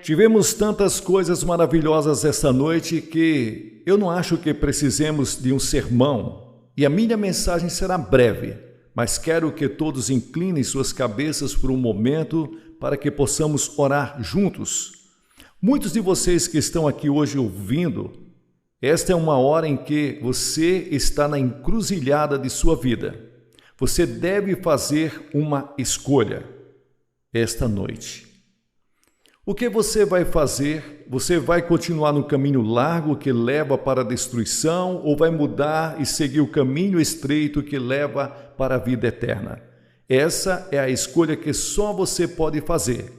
Tivemos tantas coisas maravilhosas esta noite que eu não acho que precisemos de um sermão, e a minha mensagem será breve, mas quero que todos inclinem suas cabeças por um momento para que possamos orar juntos. Muitos de vocês que estão aqui hoje ouvindo, esta é uma hora em que você está na encruzilhada de sua vida. Você deve fazer uma escolha esta noite. O que você vai fazer? Você vai continuar no caminho largo que leva para a destruição ou vai mudar e seguir o caminho estreito que leva para a vida eterna? Essa é a escolha que só você pode fazer.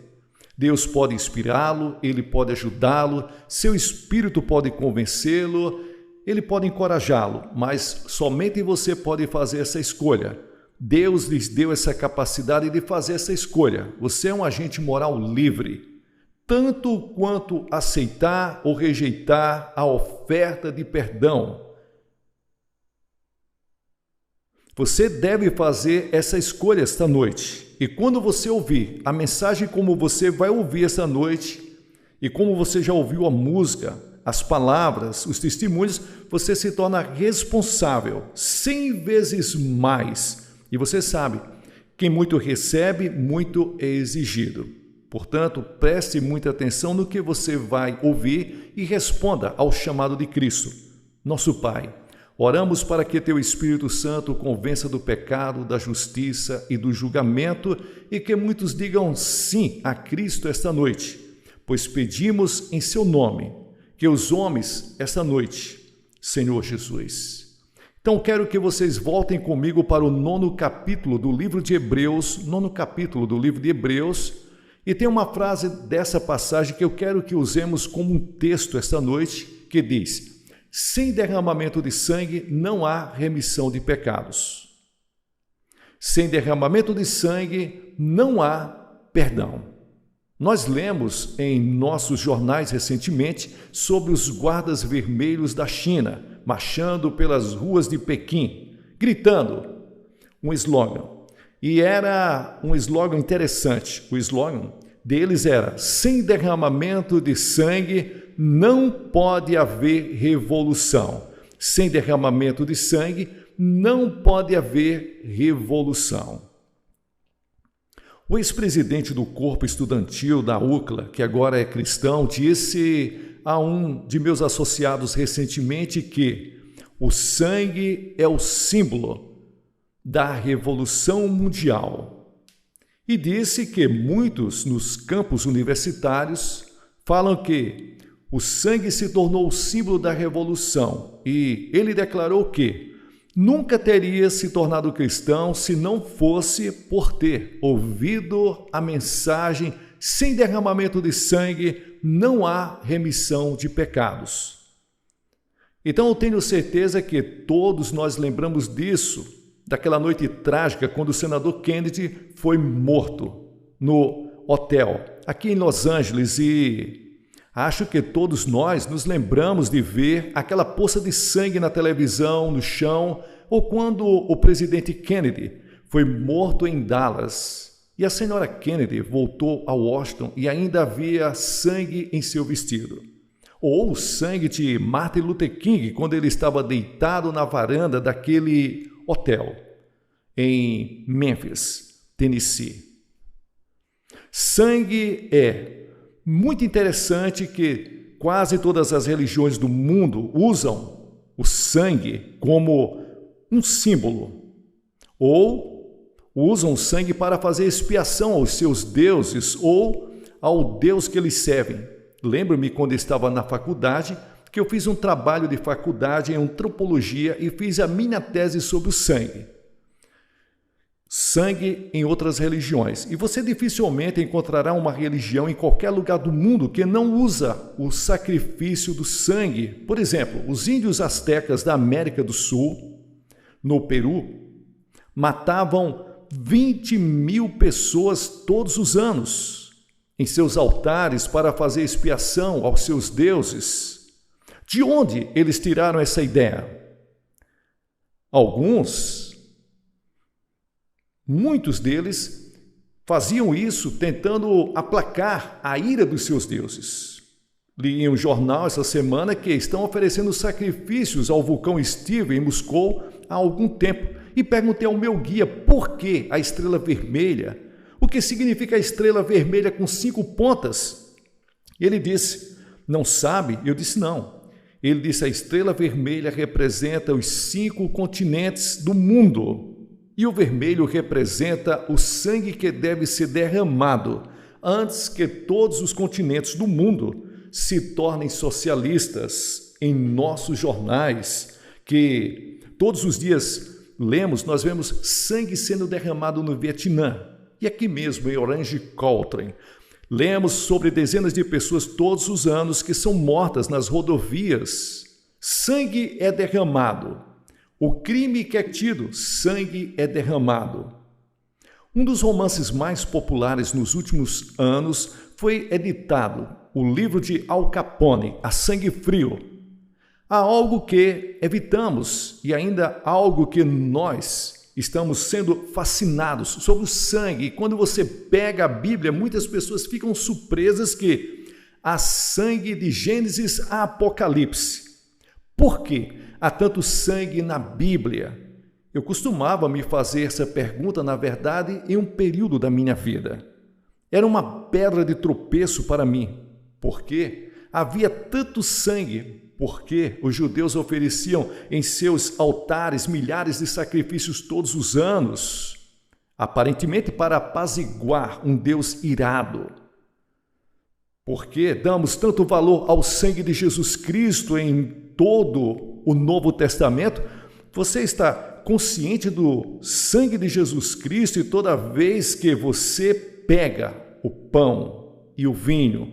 Deus pode inspirá-lo, Ele pode ajudá-lo, seu Espírito pode convencê-lo, Ele pode encorajá-lo, mas somente você pode fazer essa escolha. Deus lhes deu essa capacidade de fazer essa escolha. Você é um agente moral livre, tanto quanto aceitar ou rejeitar a oferta de perdão. Você deve fazer essa escolha esta noite. E quando você ouvir a mensagem como você vai ouvir esta noite, e como você já ouviu a música, as palavras, os testemunhos, você se torna responsável 100 vezes mais. E você sabe, quem muito recebe, muito é exigido. Portanto, preste muita atenção no que você vai ouvir e responda ao chamado de Cristo. Nosso Pai, oramos para que Teu Espírito Santo convença do pecado, da justiça e do julgamento e que muitos digam sim a Cristo esta noite, pois pedimos em Seu nome que os homens esta noite, Senhor Jesus. Então, quero que vocês voltem comigo para o 9º capítulo do livro de Hebreus, e tem uma frase dessa passagem que eu quero que usemos como um texto esta noite, que diz: sem derramamento de sangue não há remissão de pecados. Sem derramamento de sangue não há perdão. Nós lemos em nossos jornais recentemente sobre os guardas vermelhos da China, marchando pelas ruas de Pequim, gritando um slogan. E era um slogan interessante. O slogan deles era: sem derramamento de sangue não pode haver revolução. Sem derramamento de sangue não pode haver revolução. O ex-presidente do corpo estudantil da UCLA, que agora é cristão, disse a um de meus associados recentemente que o sangue é o símbolo da Revolução Mundial. E disse que muitos nos campos universitários falam que o sangue se tornou o símbolo da revolução. E ele declarou que nunca teria se tornado cristão se não fosse por ter ouvido a mensagem: sem derramamento de sangue não há remissão de pecados. Então eu tenho certeza que todos nós lembramos disso, daquela noite trágica quando o senador Kennedy foi morto no hotel aqui em Los Angeles, e acho que todos nós nos lembramos de ver aquela poça de sangue na televisão, no chão, ou quando o presidente Kennedy foi morto em Dallas e a senhora Kennedy voltou a Washington e ainda havia sangue em seu vestido. Ou o sangue de Martin Luther King quando ele estava deitado na varanda daquele hotel em Memphis, Tennessee. Sangue é muito interessante que quase todas as religiões do mundo usam o sangue como um símbolo, ou usam o sangue para fazer expiação aos seus deuses ou ao Deus que eles servem. Lembro-me quando estava na faculdade que eu fiz um trabalho de faculdade em antropologia e fiz a minha tese sobre o sangue. Sangue em outras religiões. E você dificilmente encontrará uma religião em qualquer lugar do mundo que não usa o sacrifício do sangue. Por exemplo, os índios astecas da América do Sul, no Peru, matavam 20.000 pessoas todos os anos em seus altares para fazer expiação aos seus deuses. De onde eles tiraram essa ideia? Muitos deles faziam isso tentando aplacar a ira dos seus deuses. Li em um jornal essa semana que estão oferecendo sacrifícios ao vulcão Steve em Moscou há algum tempo e perguntei ao meu guia por que a estrela vermelha, o que significa a estrela vermelha com 5 pontas. Ele disse, não sabe? Eu disse, não. Ele disse, a estrela vermelha representa os 5 continentes do mundo e o vermelho representa o sangue que deve ser derramado antes que todos os continentes do mundo se tornem socialistas. Em nossos jornais, que todos os dias lemos, nós vemos sangue sendo derramado no Vietnã e aqui mesmo em Orange County. Lemos sobre dezenas de pessoas todos os anos que são mortas nas rodovias. Sangue é derramado. O crime que é tido, sangue é derramado. Um dos romances mais populares nos últimos anos foi editado, o livro de Al Capone, A Sangue Frio. Há algo que evitamos e ainda algo que nós estamos sendo fascinados sobre o sangue. E quando você pega a Bíblia, muitas pessoas ficam surpresas que há sangue de Gênesis a Apocalipse. Por que há tanto sangue na Bíblia? Eu costumava me fazer essa pergunta, na verdade, em um período da minha vida. Era uma pedra de tropeço para mim. Por quê? Havia tanto sangue. Porque os judeus ofereciam em seus altares milhares de sacrifícios todos os anos, aparentemente para apaziguar um Deus irado. Por que damos tanto valor ao sangue de Jesus Cristo em todo o Novo Testamento? Você está consciente do sangue de Jesus Cristo e toda vez que você pega o pão e o vinho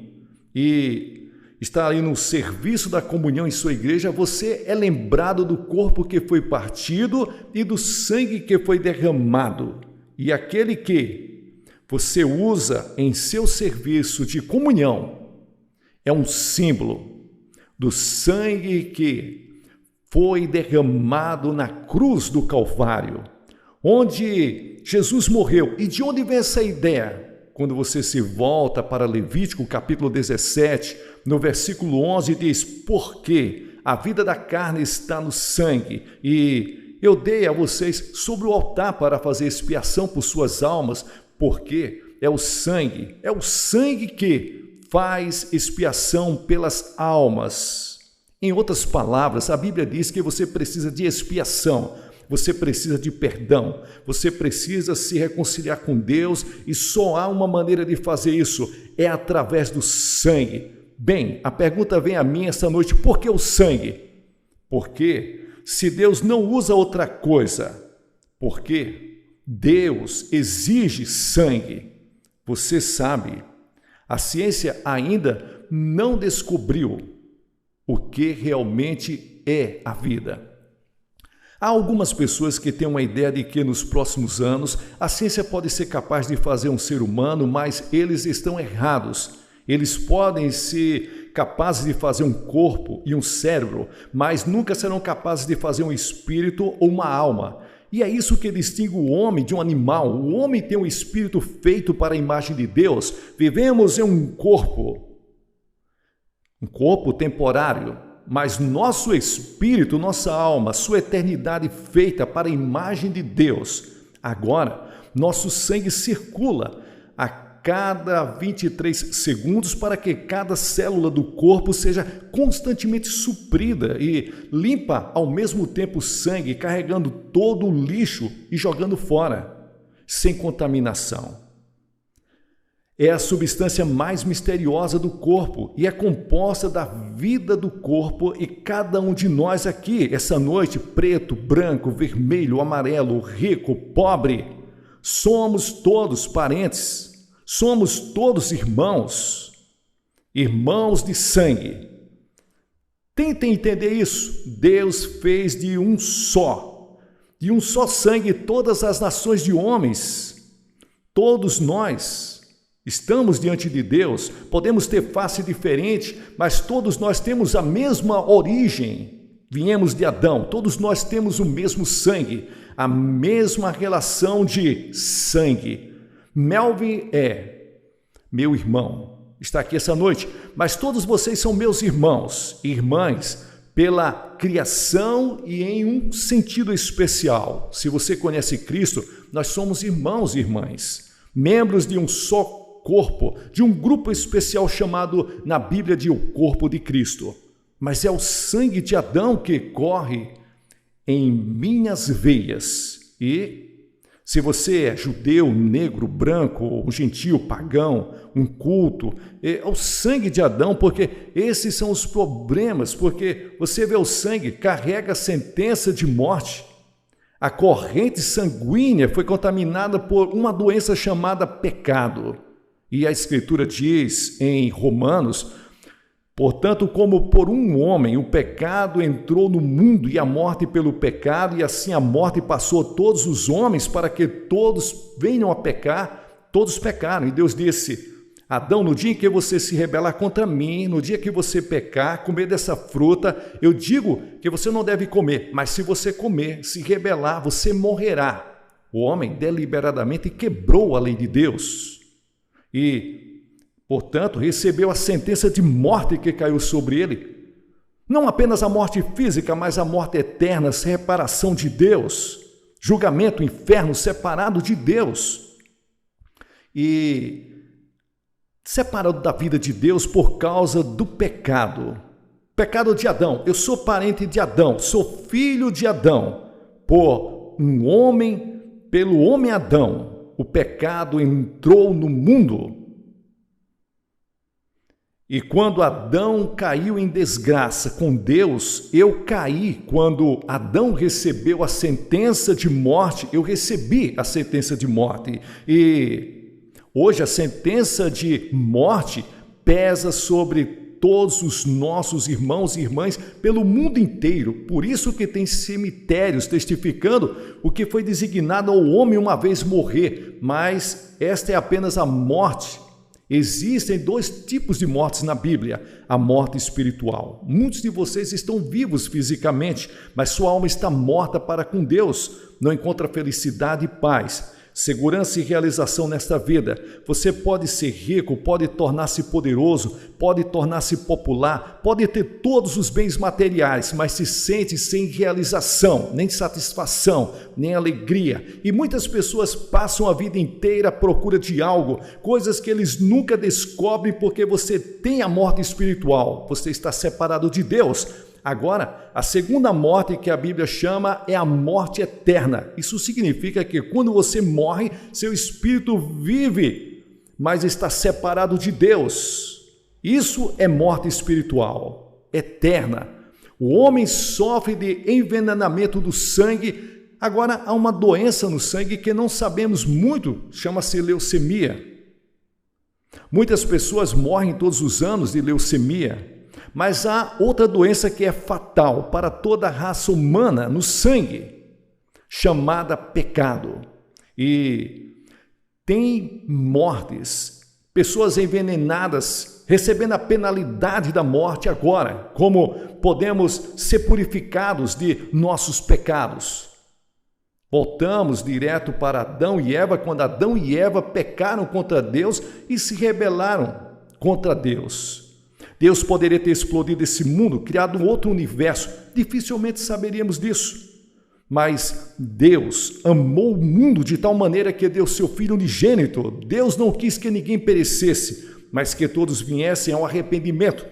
e está ali no serviço da comunhão em sua igreja, você é lembrado do corpo que foi partido e do sangue que foi derramado. E aquele que você usa em seu serviço de comunhão é um símbolo do sangue que foi derramado na cruz do Calvário, onde Jesus morreu. E de onde vem essa ideia? Quando você se volta para Levítico, capítulo 17, no versículo 11, diz, porque a vida da carne está no sangue, e eu dei a vocês sobre o altar para fazer expiação por suas almas, porque é o sangue que faz expiação pelas almas. Em outras palavras, a Bíblia diz que você precisa de expiação, você precisa de perdão, você precisa se reconciliar com Deus e só há uma maneira de fazer isso, é através do sangue. Bem, a pergunta vem a mim esta noite, por que o sangue? Porque se Deus não usa outra coisa, porque Deus exige sangue. Você sabe, a ciência ainda não descobriu o que realmente é a vida. Há algumas pessoas que têm uma ideia de que nos próximos anos a ciência pode ser capaz de fazer um ser humano, mas eles estão errados. Eles podem ser capazes de fazer um corpo e um cérebro, mas nunca serão capazes de fazer um espírito ou uma alma. E é isso que distingue o homem de um animal. O homem tem um espírito feito para a imagem de Deus. Vivemos em um corpo temporário, mas nosso espírito, nossa alma, sua eternidade feita para a imagem de Deus. Agora, nosso sangue circula a cada 23 segundos para que cada célula do corpo seja constantemente suprida e limpa ao mesmo tempo o sangue, carregando todo o lixo e jogando fora, sem contaminação. É a substância mais misteriosa do corpo e é composta da vida do corpo, e cada um de nós aqui, essa noite, preto, branco, vermelho, amarelo, rico, pobre, somos todos parentes, somos todos irmãos de sangue. Tentem entender isso. Deus fez de um só sangue todas as nações de homens. Todos nós estamos diante de Deus, podemos ter face diferente, mas todos nós temos a mesma origem. Viemos de Adão, todos nós temos o mesmo sangue, a mesma relação de sangue. Melvin é meu irmão, está aqui essa noite, mas todos vocês são meus irmãos e irmãs pela criação e em um sentido especial. Se você conhece Cristo, nós somos irmãos e irmãs, membros de um só corpo, de um grupo especial chamado na Bíblia de o corpo de Cristo. Mas é o sangue de Adão que corre em minhas veias. E se você é judeu, negro, branco, ou gentil, pagão, um culto, é o sangue de Adão, porque esses são os problemas, porque você vê o sangue, carrega a sentença de morte. A corrente sanguínea foi contaminada por uma doença chamada pecado. E a Escritura diz em Romanos: portanto, como por um homem o pecado entrou no mundo e a morte pelo pecado, e assim a morte passou a todos os homens para que todos venham a pecar, todos pecaram. E Deus disse: Adão, no dia em que você se rebelar contra mim, no dia que você pecar, comer dessa fruta, eu digo que você não deve comer, mas se você comer, se rebelar, você morrerá. O homem deliberadamente quebrou a lei de Deus e, portanto, recebeu a sentença de morte que caiu sobre ele. Não apenas a morte física, mas a morte eterna, separação de Deus, julgamento, inferno, separado de Deus. E separado da vida de Deus por causa do pecado. Pecado de Adão. Eu sou parente de Adão, sou filho de Adão. Por um homem, pelo homem Adão, o pecado entrou no mundo. E quando Adão caiu em desgraça com Deus, eu caí. Quando Adão recebeu a sentença de morte, eu recebi a sentença de morte. E hoje a sentença de morte pesa sobre todos os nossos irmãos e irmãs pelo mundo inteiro. Por isso que tem cemitérios testificando o que foi designado ao homem uma vez morrer. Mas esta é apenas a morte. Existem dois tipos de mortes na Bíblia: a morte espiritual. Muitos de vocês estão vivos fisicamente, mas sua alma está morta para com Deus. Não encontra felicidade e paz, segurança e realização nesta vida. Você pode ser rico, pode tornar-se poderoso, pode tornar-se popular, pode ter todos os bens materiais, mas se sente sem realização, nem satisfação, nem alegria. E muitas pessoas passam a vida inteira à procura de algo, coisas que eles nunca descobrem porque você tem a morte espiritual, você está separado de Deus. Agora, a segunda morte que a Bíblia chama é a morte eterna. Isso significa que quando você morre, seu espírito vive, mas está separado de Deus. Isso é morte espiritual, eterna. O homem sofre de envenenamento do sangue. Agora, há uma doença no sangue que não sabemos muito, chama-se leucemia. Muitas pessoas morrem todos os anos de leucemia. Mas há outra doença que é fatal para toda a raça humana no sangue, chamada pecado. E tem mortes, pessoas envenenadas, recebendo a penalidade da morte agora. Como podemos ser purificados de nossos pecados? Voltamos direto para Adão e Eva, quando Adão e Eva pecaram contra Deus e se rebelaram contra Deus. Deus poderia ter explodido esse mundo, criado um outro universo. Dificilmente saberíamos disso. Mas Deus amou o mundo de tal maneira que deu seu Filho unigênito. Deus não quis que ninguém perecesse, mas que todos viessem ao arrependimento.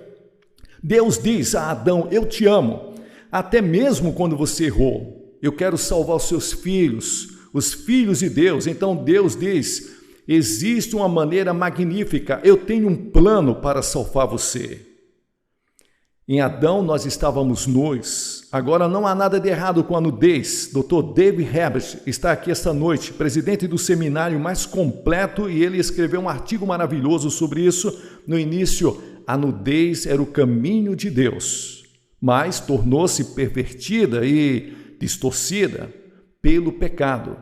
Deus diz a Adão: eu te amo, até mesmo quando você errou. Eu quero salvar os seus filhos, os filhos de Deus. Então Deus diz: existe uma maneira magnífica, eu tenho um plano para salvar você. Em Adão nós estávamos nus, agora não há nada de errado com a nudez. Dr. David Herbert está aqui esta noite, presidente do seminário mais completo, e ele escreveu um artigo maravilhoso sobre isso. No início, a nudez era o caminho de Deus, mas tornou-se pervertida e distorcida pelo pecado.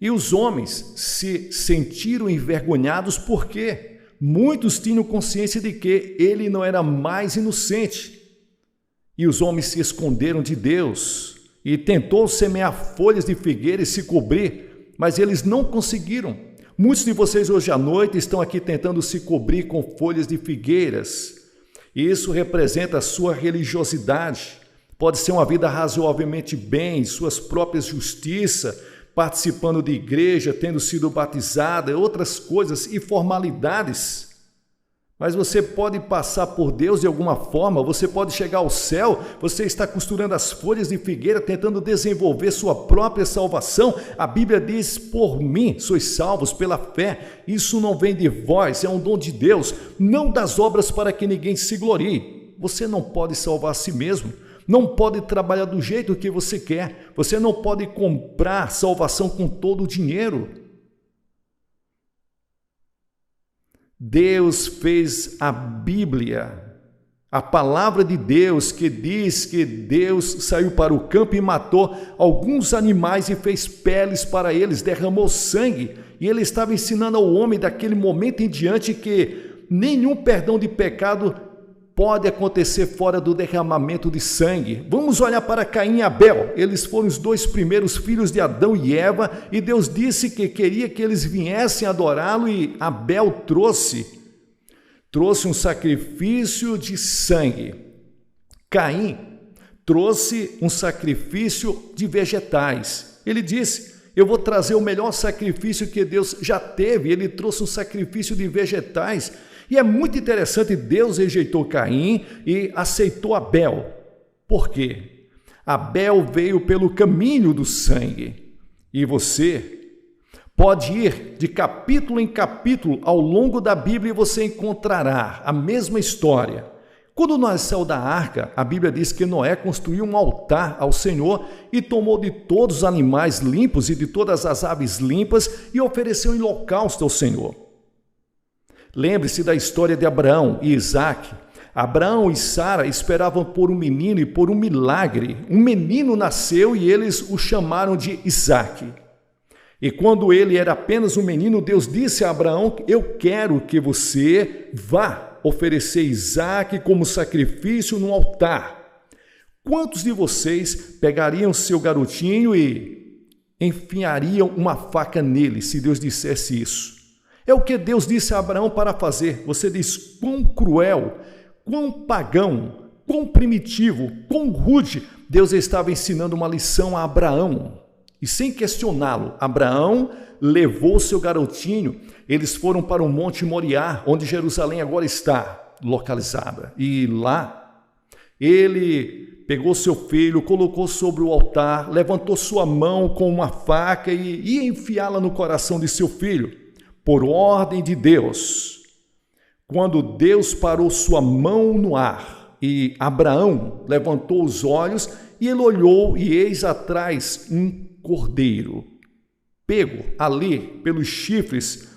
E os homens se sentiram envergonhados porque muitos tinham consciência de que ele não era mais inocente. E os homens se esconderam de Deus e tentou semear folhas de figueira e se cobrir, mas eles não conseguiram. Muitos de vocês hoje à noite estão aqui tentando se cobrir com folhas de figueiras. E isso representa a sua religiosidade. Pode ser uma vida razoavelmente bem, suas próprias justiças, participando de igreja, tendo sido batizada, outras coisas e formalidades. Mas você pode passar por Deus de alguma forma, você pode chegar ao céu, você está costurando as folhas de figueira, tentando desenvolver sua própria salvação. A Bíblia diz, por mim sois salvos pela fé. Isso não vem de vós, é um dom de Deus, não das obras para que ninguém se glorie. Você não pode salvar a si mesmo, não pode trabalhar do jeito que você quer, você não pode comprar salvação com todo o dinheiro. Deus fez a Bíblia, a palavra de Deus, que diz que Deus saiu para o campo e matou alguns animais e fez peles para eles, derramou sangue, e ele estava ensinando ao homem daquele momento em diante que nenhum perdão de pecado pode acontecer fora do derramamento de sangue. Vamos olhar para Caim e Abel. Eles foram os dois primeiros filhos de Adão e Eva, e Deus disse que queria que eles viessem adorá-lo, e Abel trouxe um sacrifício de sangue. Caim trouxe um sacrifício de vegetais. Ele disse, eu vou trazer o melhor sacrifício que Deus já teve. Ele trouxe um sacrifício de vegetais. E é muito interessante, Deus rejeitou Caim e aceitou Abel. Por quê? Abel veio pelo caminho do sangue. E você pode ir de capítulo em capítulo ao longo da Bíblia e você encontrará a mesma história. Quando Noé saiu da arca, a Bíblia diz que Noé construiu um altar ao Senhor e tomou de todos os animais limpos e de todas as aves limpas e ofereceu em holocausto ao Senhor. Lembre-se da história de Abraão e Isaque. Abraão e Sara esperavam por um menino e por um milagre. Um menino nasceu e eles o chamaram de Isaque. E quando ele era apenas um menino, Deus disse a Abraão, eu quero que você vá oferecer Isaque como sacrifício no altar. Quantos de vocês pegariam seu garotinho e enfiariam uma faca nele, se Deus dissesse isso? É o que Deus disse a Abraão para fazer. Você diz, quão cruel, quão pagão, quão primitivo, quão rude. Deus estava ensinando uma lição a Abraão. E sem questioná-lo, Abraão levou seu garotinho. Eles foram para o Monte Moriá, onde Jerusalém agora está localizada. E lá, ele pegou seu filho, colocou sobre o altar, levantou sua mão com uma faca e ia enfiá-la no coração de seu filho. Por ordem de Deus, quando Deus parou sua mão no ar e Abraão levantou os olhos e ele olhou e eis atrás um cordeiro, pego ali pelos chifres,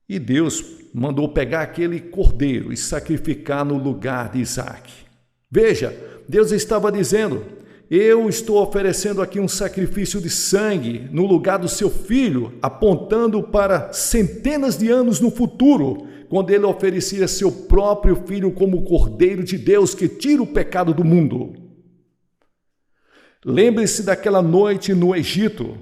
e Deus mandou pegar aquele cordeiro e sacrificar no lugar de Isaque. Veja, Deus estava dizendo, eu estou oferecendo aqui um sacrifício de sangue no lugar do seu filho, apontando para centenas de anos no futuro, quando ele oferecia seu próprio filho como cordeiro de Deus que tira o pecado do mundo. Lembre-se daquela noite no Egito.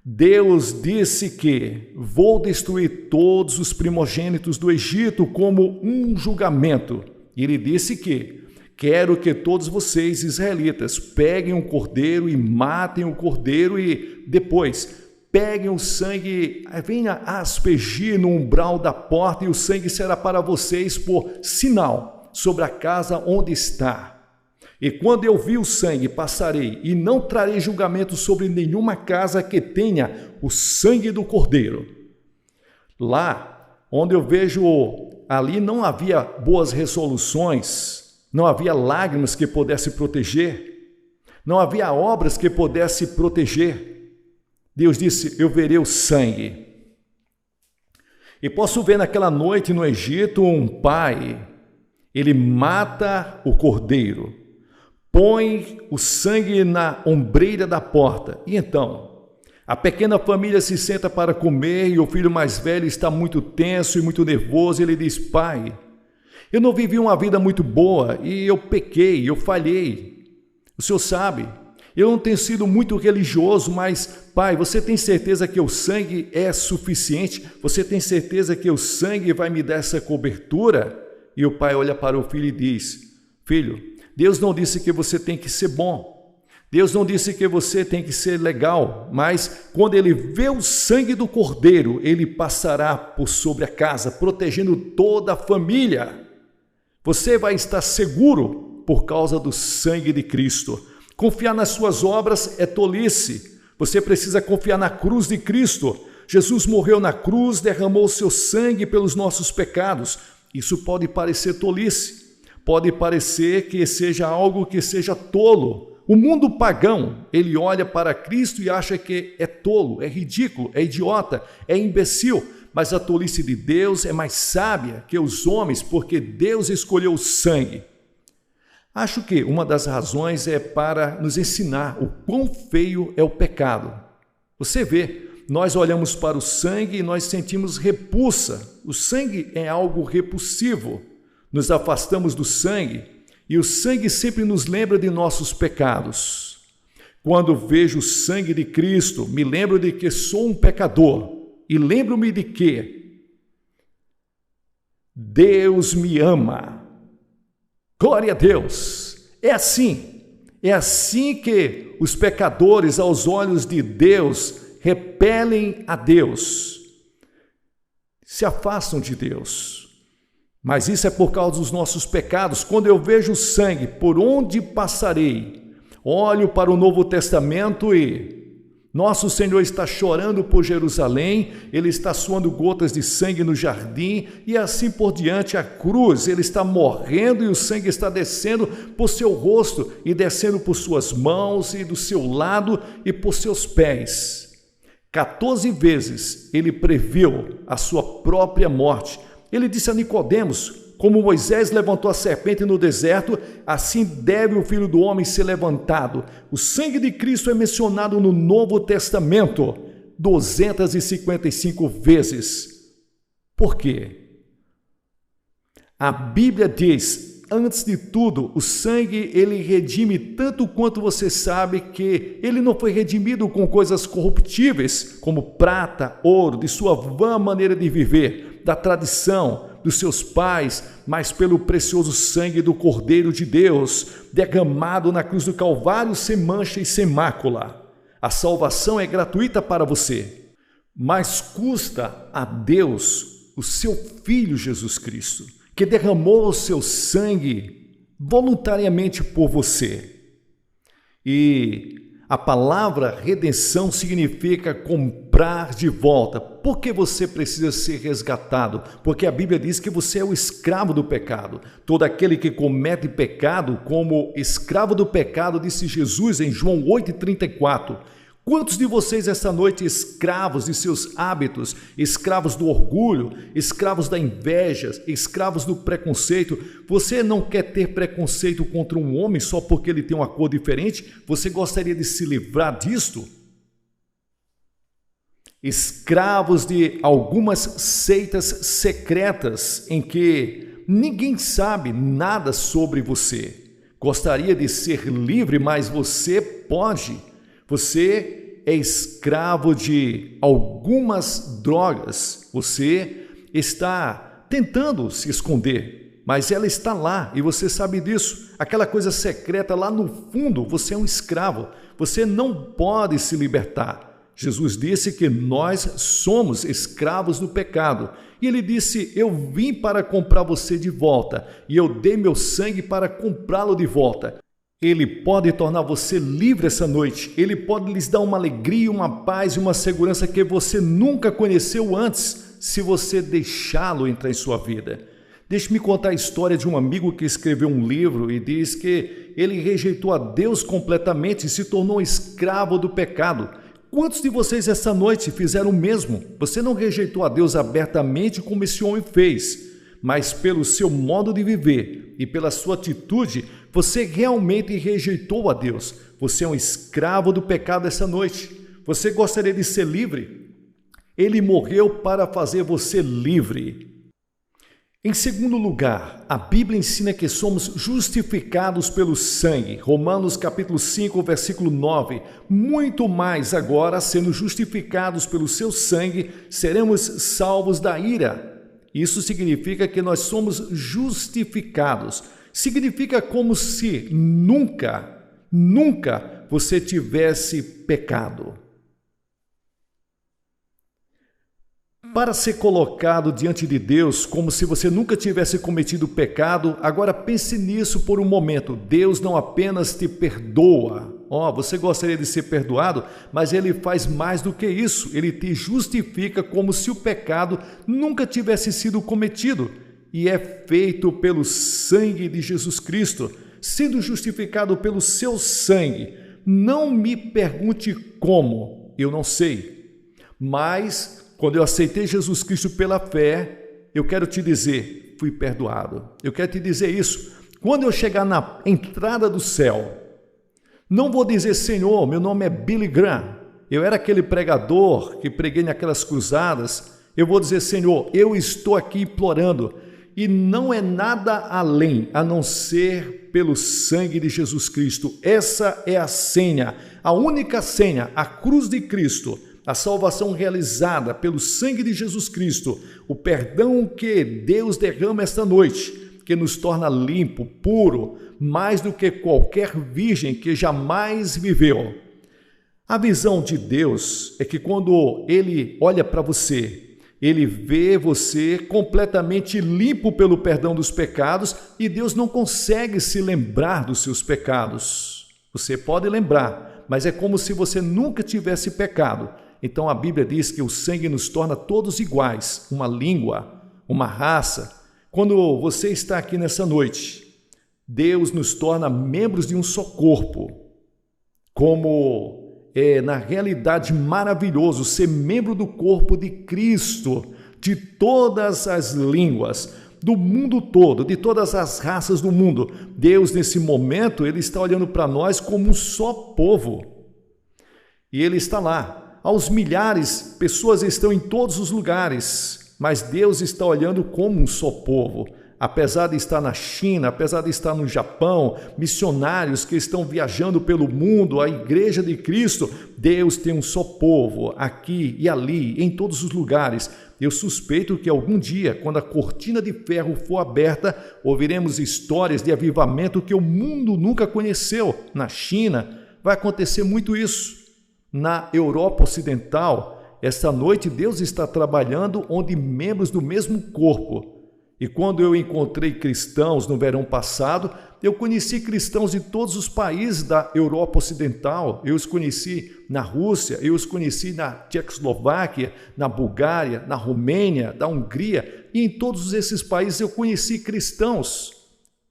Deus disse que vou destruir todos os primogênitos do Egito como um julgamento. E ele disse que quero que todos vocês, israelitas, peguem um cordeiro e matem o cordeiro e depois peguem o sangue, venha aspergir no umbral da porta e o sangue será para vocês por sinal sobre a casa onde está. E quando eu vi o sangue, passarei e não trarei julgamento sobre nenhuma casa que tenha o sangue do cordeiro. Lá, onde eu vejo, ali não havia boas resoluções, não havia lágrimas que pudesse proteger, não havia obras que pudesse proteger. Deus disse, eu verei o sangue. E posso ver naquela noite no Egito um pai, ele mata o cordeiro, põe o sangue na ombreira da porta. E então, a pequena família se senta para comer e o filho mais velho está muito tenso e muito nervoso. Ele diz, pai, eu não vivi uma vida muito boa e eu pequei, eu falhei. O senhor sabe, Eu não tenho sido muito religioso, mas, Pai, você tem certeza que o sangue é suficiente? Você tem certeza que o sangue vai me dar essa cobertura? E o pai olha para o filho e diz: filho, Deus não disse que você tem que ser bom. Deus não disse que você tem que ser legal, mas quando ele vê o sangue do cordeiro, ele passará por sobre a casa, protegendo toda a família. Você vai estar seguro por causa do sangue de Cristo. Confiar nas suas obras é tolice. Você precisa confiar na cruz de Cristo. Jesus morreu na cruz, derramou seu sangue pelos nossos pecados. Isso pode parecer tolice, pode parecer que seja algo que seja tolo. O mundo pagão, ele olha para Cristo e acha que é tolo, é ridículo, é idiota, é imbecil. Mas a tolice de Deus é mais sábia que os homens, porque Deus escolheu o sangue. Acho que uma das razões é para nos ensinar o quão feio é o pecado. Você vê, nós olhamos para o sangue e nós sentimos repulsa. O sangue é algo repulsivo. Nos afastamos do sangue e o sangue sempre nos lembra de nossos pecados. Quando vejo o sangue de Cristo, me lembro de que sou um pecador e lembro-me de que Deus me ama. Glória a Deus! É assim que os pecadores, aos olhos de Deus, repelem a Deus, se afastam de Deus. Mas isso é por causa dos nossos pecados. Quando eu vejo o sangue, por onde passarei? Olho para o Novo Testamento e nosso Senhor está chorando por Jerusalém, ele está suando gotas de sangue no jardim e assim por diante. A cruz, ele está morrendo e o sangue está descendo por seu rosto e descendo por suas mãos e do seu lado e por seus pés. 14 vezes ele previu a sua própria morte. Ele disse a Nicodemos: como Moisés levantou a serpente no deserto, assim deve o Filho do Homem ser levantado. O sangue de Cristo é mencionado no Novo Testamento 255 vezes. Por quê? A Bíblia diz, antes de tudo, o sangue ele redime tanto quanto você sabe que ele não foi redimido com coisas corruptíveis, como prata, ouro, de sua vã maneira de viver, da tradição, dos seus pais, mas pelo precioso sangue do Cordeiro de Deus, derramado na cruz do Calvário sem mancha e sem mácula. A salvação é gratuita para você, mas custa a Deus o seu Filho Jesus Cristo, que derramou o seu sangue voluntariamente por você. E a palavra redenção significa comprar de volta. Por que você precisa ser resgatado? Porque a Bíblia diz que você é o escravo do pecado. Todo aquele que comete pecado, como escravo do pecado, disse Jesus em João 8,34. Quantos de vocês esta noite escravos de seus hábitos, escravos do orgulho, escravos da inveja, escravos do preconceito? Você não quer ter preconceito contra um homem só porque ele tem uma cor diferente? Você gostaria de se livrar disto? Escravos de algumas seitas secretas em que ninguém sabe nada sobre você. Gostaria de ser livre, mas você pode. Você é escravo de algumas drogas. Você está tentando se esconder, mas ela está lá e você sabe disso. Aquela coisa secreta lá no fundo, você é um escravo. Você não pode se libertar. Jesus disse que nós somos escravos do pecado. E ele disse: eu vim para comprar você de volta e eu dei meu sangue para comprá-lo de volta. Ele pode tornar você livre essa noite. Ele pode lhes dar uma alegria, uma paz e uma segurança que você nunca conheceu antes, se você deixá-lo entrar em sua vida. Deixe-me contar a história de um amigo que escreveu um livro e diz que ele rejeitou a Deus completamente e se tornou escravo do pecado. Quantos de vocês essa noite fizeram o mesmo? Você não rejeitou a Deus abertamente como esse homem fez, mas pelo seu modo de viver e pela sua atitude, você realmente rejeitou a Deus. Você é um escravo do pecado essa noite. Você gostaria de ser livre? Ele morreu para fazer você livre. Em segundo lugar, a Bíblia ensina que somos justificados pelo sangue. Romanos capítulo 5, versículo 9. Muito mais agora, sendo justificados pelo seu sangue, seremos salvos da ira. Isso significa que nós somos justificados. Significa como se nunca você tivesse pecado. Para ser colocado diante de Deus como se você nunca tivesse cometido pecado, agora pense nisso por um momento. Deus não apenas te perdoa. Você gostaria de ser perdoado, mas Ele faz mais do que isso. Ele te justifica como se o pecado nunca tivesse sido cometido. E é feito pelo sangue de Jesus Cristo, sendo justificado pelo seu sangue. Não me pergunte como, eu não sei. Mas quando eu aceitei Jesus Cristo pela fé, eu quero te dizer, fui perdoado. Eu quero te dizer isso. Quando eu chegar na entrada do céu, não vou dizer, Senhor, meu nome é Billy Graham. Eu era aquele pregador que preguei naquelas cruzadas. Eu vou dizer, Senhor, eu estou aqui implorando. E não é nada além a não ser pelo sangue de Jesus Cristo. Essa é a senha, a única senha, a cruz de Cristo. A salvação realizada pelo sangue de Jesus Cristo, o perdão que Deus derrama esta noite, que nos torna limpo, puro, mais do que qualquer virgem que jamais viveu. A visão de Deus é que quando Ele olha para você, Ele vê você completamente limpo pelo perdão dos pecados e Deus não consegue se lembrar dos seus pecados. Você pode lembrar, mas é como se você nunca tivesse pecado. Então a Bíblia diz que o sangue nos torna todos iguais, uma língua, uma raça. Quando você está aqui nessa noite, Deus nos torna membros de um só corpo. Como é na realidade maravilhoso ser membro do corpo de Cristo, de todas as línguas, do mundo todo, de todas as raças do mundo. Deus nesse momento, Ele está olhando para nós como um só povo. E Ele está lá. Aos milhares, pessoas estão em todos os lugares, mas Deus está olhando como um só povo. Apesar de estar na China, apesar de estar no Japão, missionários que estão viajando pelo mundo, a Igreja de Cristo, Deus tem um só povo, aqui e ali, em todos os lugares. Eu suspeito que algum dia, quando a cortina de ferro for aberta, ouviremos histórias de avivamento que o mundo nunca conheceu. Na China, vai acontecer muito isso. Na Europa Ocidental, esta noite Deus está trabalhando onde membros do mesmo corpo. E quando eu encontrei cristãos no verão passado, eu conheci cristãos de todos os países da Europa Ocidental. Eu os conheci na Rússia, eu os conheci na Tchecoslováquia, na Bulgária, na Romênia, na Hungria. E em todos esses países eu conheci cristãos.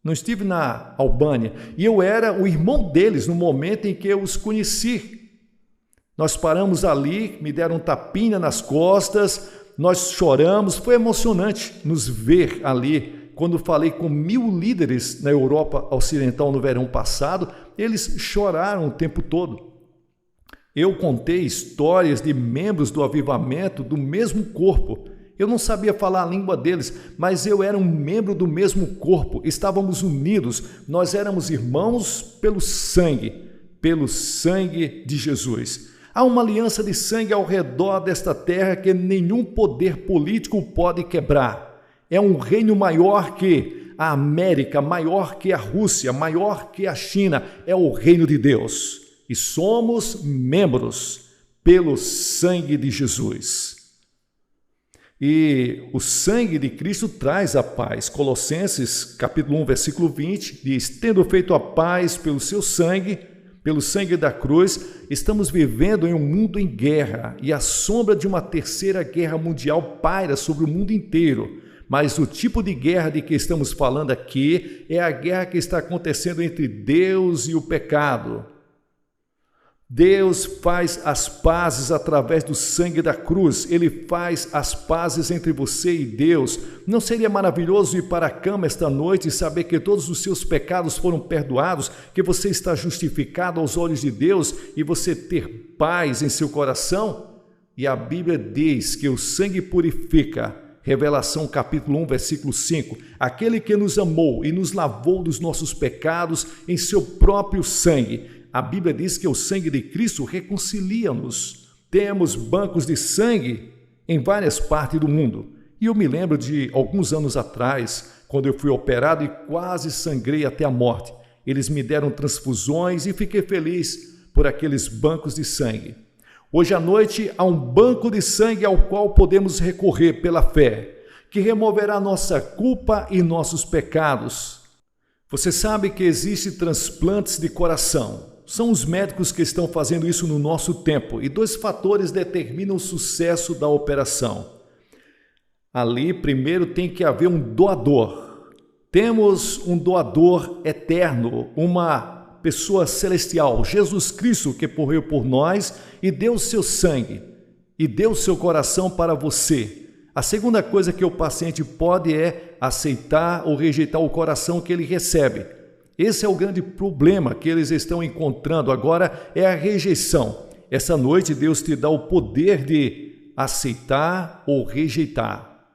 Não estive na Albânia. E eu era o irmão deles no momento em que eu os conheci. Nós paramos ali, me deram um tapinha nas costas, nós choramos, foi emocionante nos ver ali. Quando falei com 1000 líderes na Europa Ocidental no verão passado, eles choraram o tempo todo. Eu contei histórias de membros do avivamento do mesmo corpo. Eu não sabia falar a língua deles, mas eu era um membro do mesmo corpo, estávamos unidos, nós éramos irmãos pelo sangue de Jesus. Há uma aliança de sangue ao redor desta terra que nenhum poder político pode quebrar. É um reino maior que a América, maior que a Rússia, maior que a China. É o reino de Deus. E somos membros pelo sangue de Jesus. E o sangue de Cristo traz a paz. Colossenses capítulo 1, versículo 20, diz: tendo feito a paz pelo seu sangue, pelo sangue da cruz, estamos vivendo em um mundo em guerra e a sombra de uma terceira guerra mundial paira sobre o mundo inteiro. Mas o tipo de guerra de que estamos falando aqui é a guerra que está acontecendo entre Deus e o pecado. Deus faz as pazes através do sangue da cruz. Ele faz as pazes entre você e Deus. Não seria maravilhoso ir para a cama esta noite e saber que todos os seus pecados foram perdoados, que você está justificado aos olhos de Deus e você ter paz em seu coração? E a Bíblia diz que o sangue purifica Revelação capítulo 1, versículo 5. Aquele que nos amou e nos lavou dos nossos pecados em seu próprio sangue. A Bíblia diz que o sangue de Cristo reconcilia-nos. Temos bancos de sangue em várias partes do mundo. E eu me lembro de alguns anos atrás, quando eu fui operado e quase sangrei até a morte. Eles me deram transfusões e fiquei feliz por aqueles bancos de sangue. Hoje à noite há um banco de sangue ao qual podemos recorrer pela fé, que removerá nossa culpa e nossos pecados. Você sabe que existem transplantes de coração. São os médicos que estão fazendo isso no nosso tempo, e 2 fatores determinam o sucesso da operação. Ali, primeiro, tem que haver um doador. Temos um doador eterno, uma pessoa celestial, Jesus Cristo, que morreu por nós e deu seu sangue e deu seu coração para você. A segunda coisa que o paciente pode é aceitar ou rejeitar o coração que ele recebe. Esse é o grande problema que eles estão encontrando agora, é a rejeição. Essa noite Deus te dá o poder de aceitar ou rejeitar.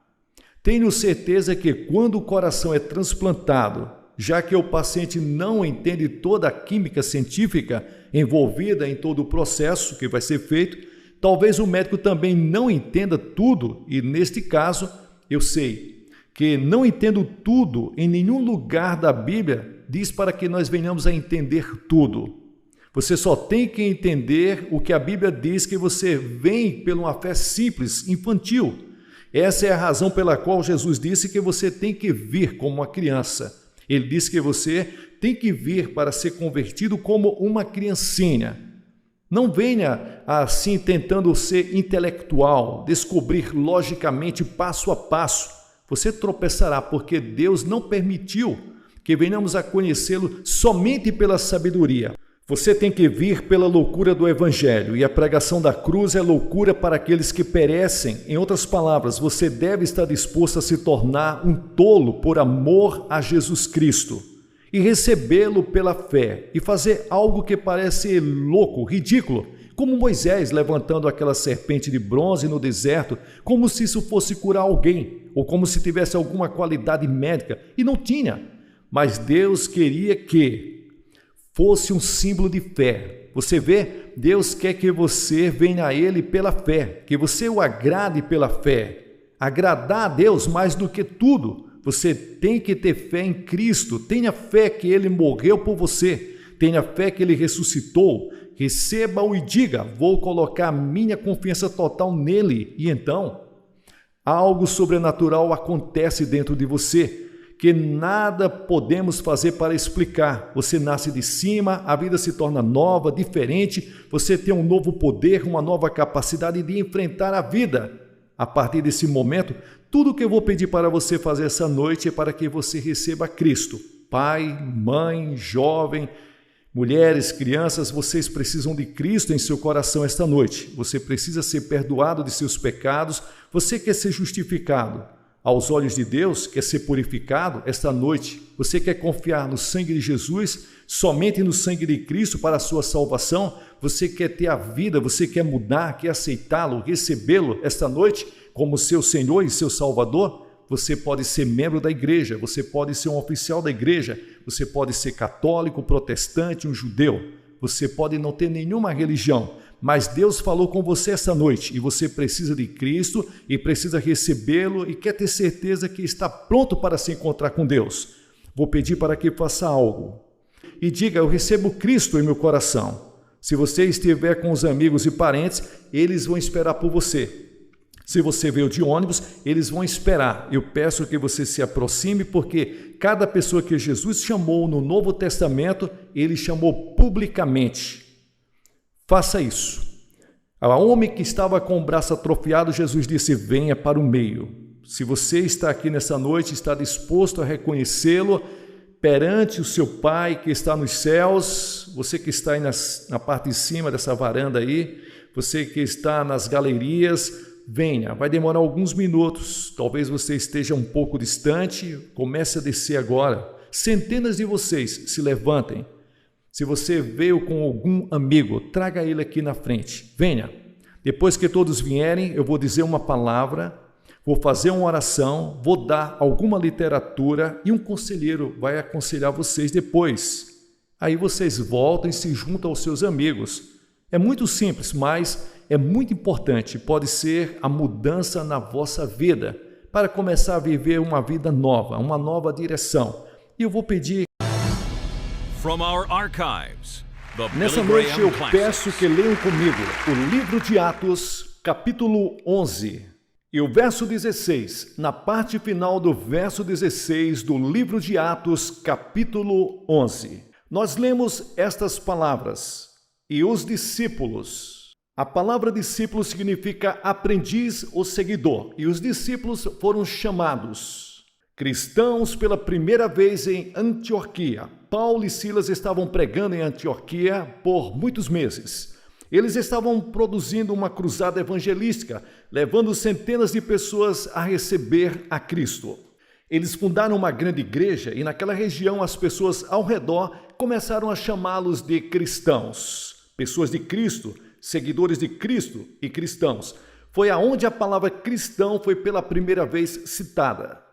Tenho certeza que quando o coração é transplantado, já que o paciente não entende toda a química científica envolvida em todo o processo que vai ser feito, talvez o médico também não entenda tudo, e neste caso, eu sei que não entendo tudo, em nenhum lugar da Bíblia diz para que nós venhamos a entender tudo. Você só tem que entender o que a Bíblia diz, que você vem por uma fé simples, infantil. Essa é a razão pela qual Jesus disse que você tem que vir como uma criança. Ele disse que você tem que vir para ser convertido como uma criancinha. Não venha assim tentando ser intelectual, descobrir logicamente passo a passo. Você tropeçará, porque Deus não permitiu que venhamos a conhecê-lo somente pela sabedoria. Você tem que vir pela loucura do Evangelho, e a pregação da cruz é loucura para aqueles que perecem. Em outras palavras, você deve estar disposto a se tornar um tolo por amor a Jesus Cristo e recebê-lo pela fé e fazer algo que parece louco, ridículo, como Moisés levantando aquela serpente de bronze no deserto, como se isso fosse curar alguém, ou como se tivesse alguma qualidade médica, e não tinha. Mas Deus queria que fosse um símbolo de fé. Você vê, Deus quer que você venha a Ele pela fé, que você o agrade pela fé. Agradar a Deus mais do que tudo, você tem que ter fé em Cristo. Tenha fé que Ele morreu por você, tenha fé que Ele ressuscitou. Receba-o e diga: vou colocar minha confiança total nele. E então, algo sobrenatural acontece dentro de você, que nada podemos fazer para explicar. Você nasce de cima, a vida se torna nova, diferente, você tem um novo poder, uma nova capacidade de enfrentar a vida. A partir desse momento, tudo que eu vou pedir para você fazer essa noite é para que você receba Cristo. Pai, mãe, jovem, mulheres, crianças, vocês precisam de Cristo em seu coração esta noite. Você precisa ser perdoado de seus pecados, você quer ser justificado aos olhos de Deus, quer ser purificado esta noite. Você quer confiar no sangue de Jesus, somente no sangue de Cristo para a sua salvação. Você quer ter a vida, você quer mudar, quer aceitá-lo, recebê-lo esta noite como seu Senhor e seu Salvador. Você pode ser membro da igreja, você pode ser um oficial da igreja, você pode ser católico, protestante, um judeu. Você pode não ter nenhuma religião, mas Deus falou com você essa noite e você precisa de Cristo e precisa recebê-lo e quer ter certeza que está pronto para se encontrar com Deus. Vou pedir para que faça algo e diga: eu recebo Cristo em meu coração. Se você estiver com os amigos e parentes, eles vão esperar por você. Se você veio de ônibus, eles vão esperar. Eu peço que você se aproxime, porque cada pessoa que Jesus chamou no Novo Testamento, ele chamou publicamente. Faça isso. Ao homem que estava com o braço atrofiado, Jesus disse: venha para o meio. Se você está aqui nessa noite, está disposto a reconhecê-lo perante o seu Pai que está nos céus, você que está aí na parte de cima dessa varanda aí, você que está nas galerias, venha. Vai demorar alguns minutos, talvez você esteja um pouco distante, comece a descer agora. Centenas de vocês se levantem. Se você veio com algum amigo, traga ele aqui na frente. Venha. Depois que todos vierem, eu vou dizer uma palavra. vou fazer uma oração, vou dar alguma literatura e um conselheiro vai aconselhar vocês depois. Aí vocês voltam e se juntam aos seus amigos. É muito simples, mas é muito importante. Pode ser a mudança na vossa vida para começar a viver uma vida nova, uma nova direção. E eu vou pedir... From our archives, the Nessa Billy noite Graham eu Classics. peço que leiam comigo o livro de Atos, capítulo 11, e o verso 16, na parte final do verso 16 do livro de Atos, capítulo 11. Nós lemos estas palavras: e os discípulos. A palavra discípulo significa aprendiz ou seguidor, e os discípulos foram chamados cristãos pela primeira vez em Antioquia. Paulo e Silas estavam pregando em Antioquia por muitos meses. Eles estavam produzindo uma cruzada evangelística, levando centenas de pessoas a receber a Cristo. Eles fundaram uma grande igreja e naquela região as pessoas ao redor começaram a chamá-los de cristãos. Pessoas de Cristo, seguidores de Cristo e cristãos. Foi aonde a palavra cristão foi pela primeira vez citada.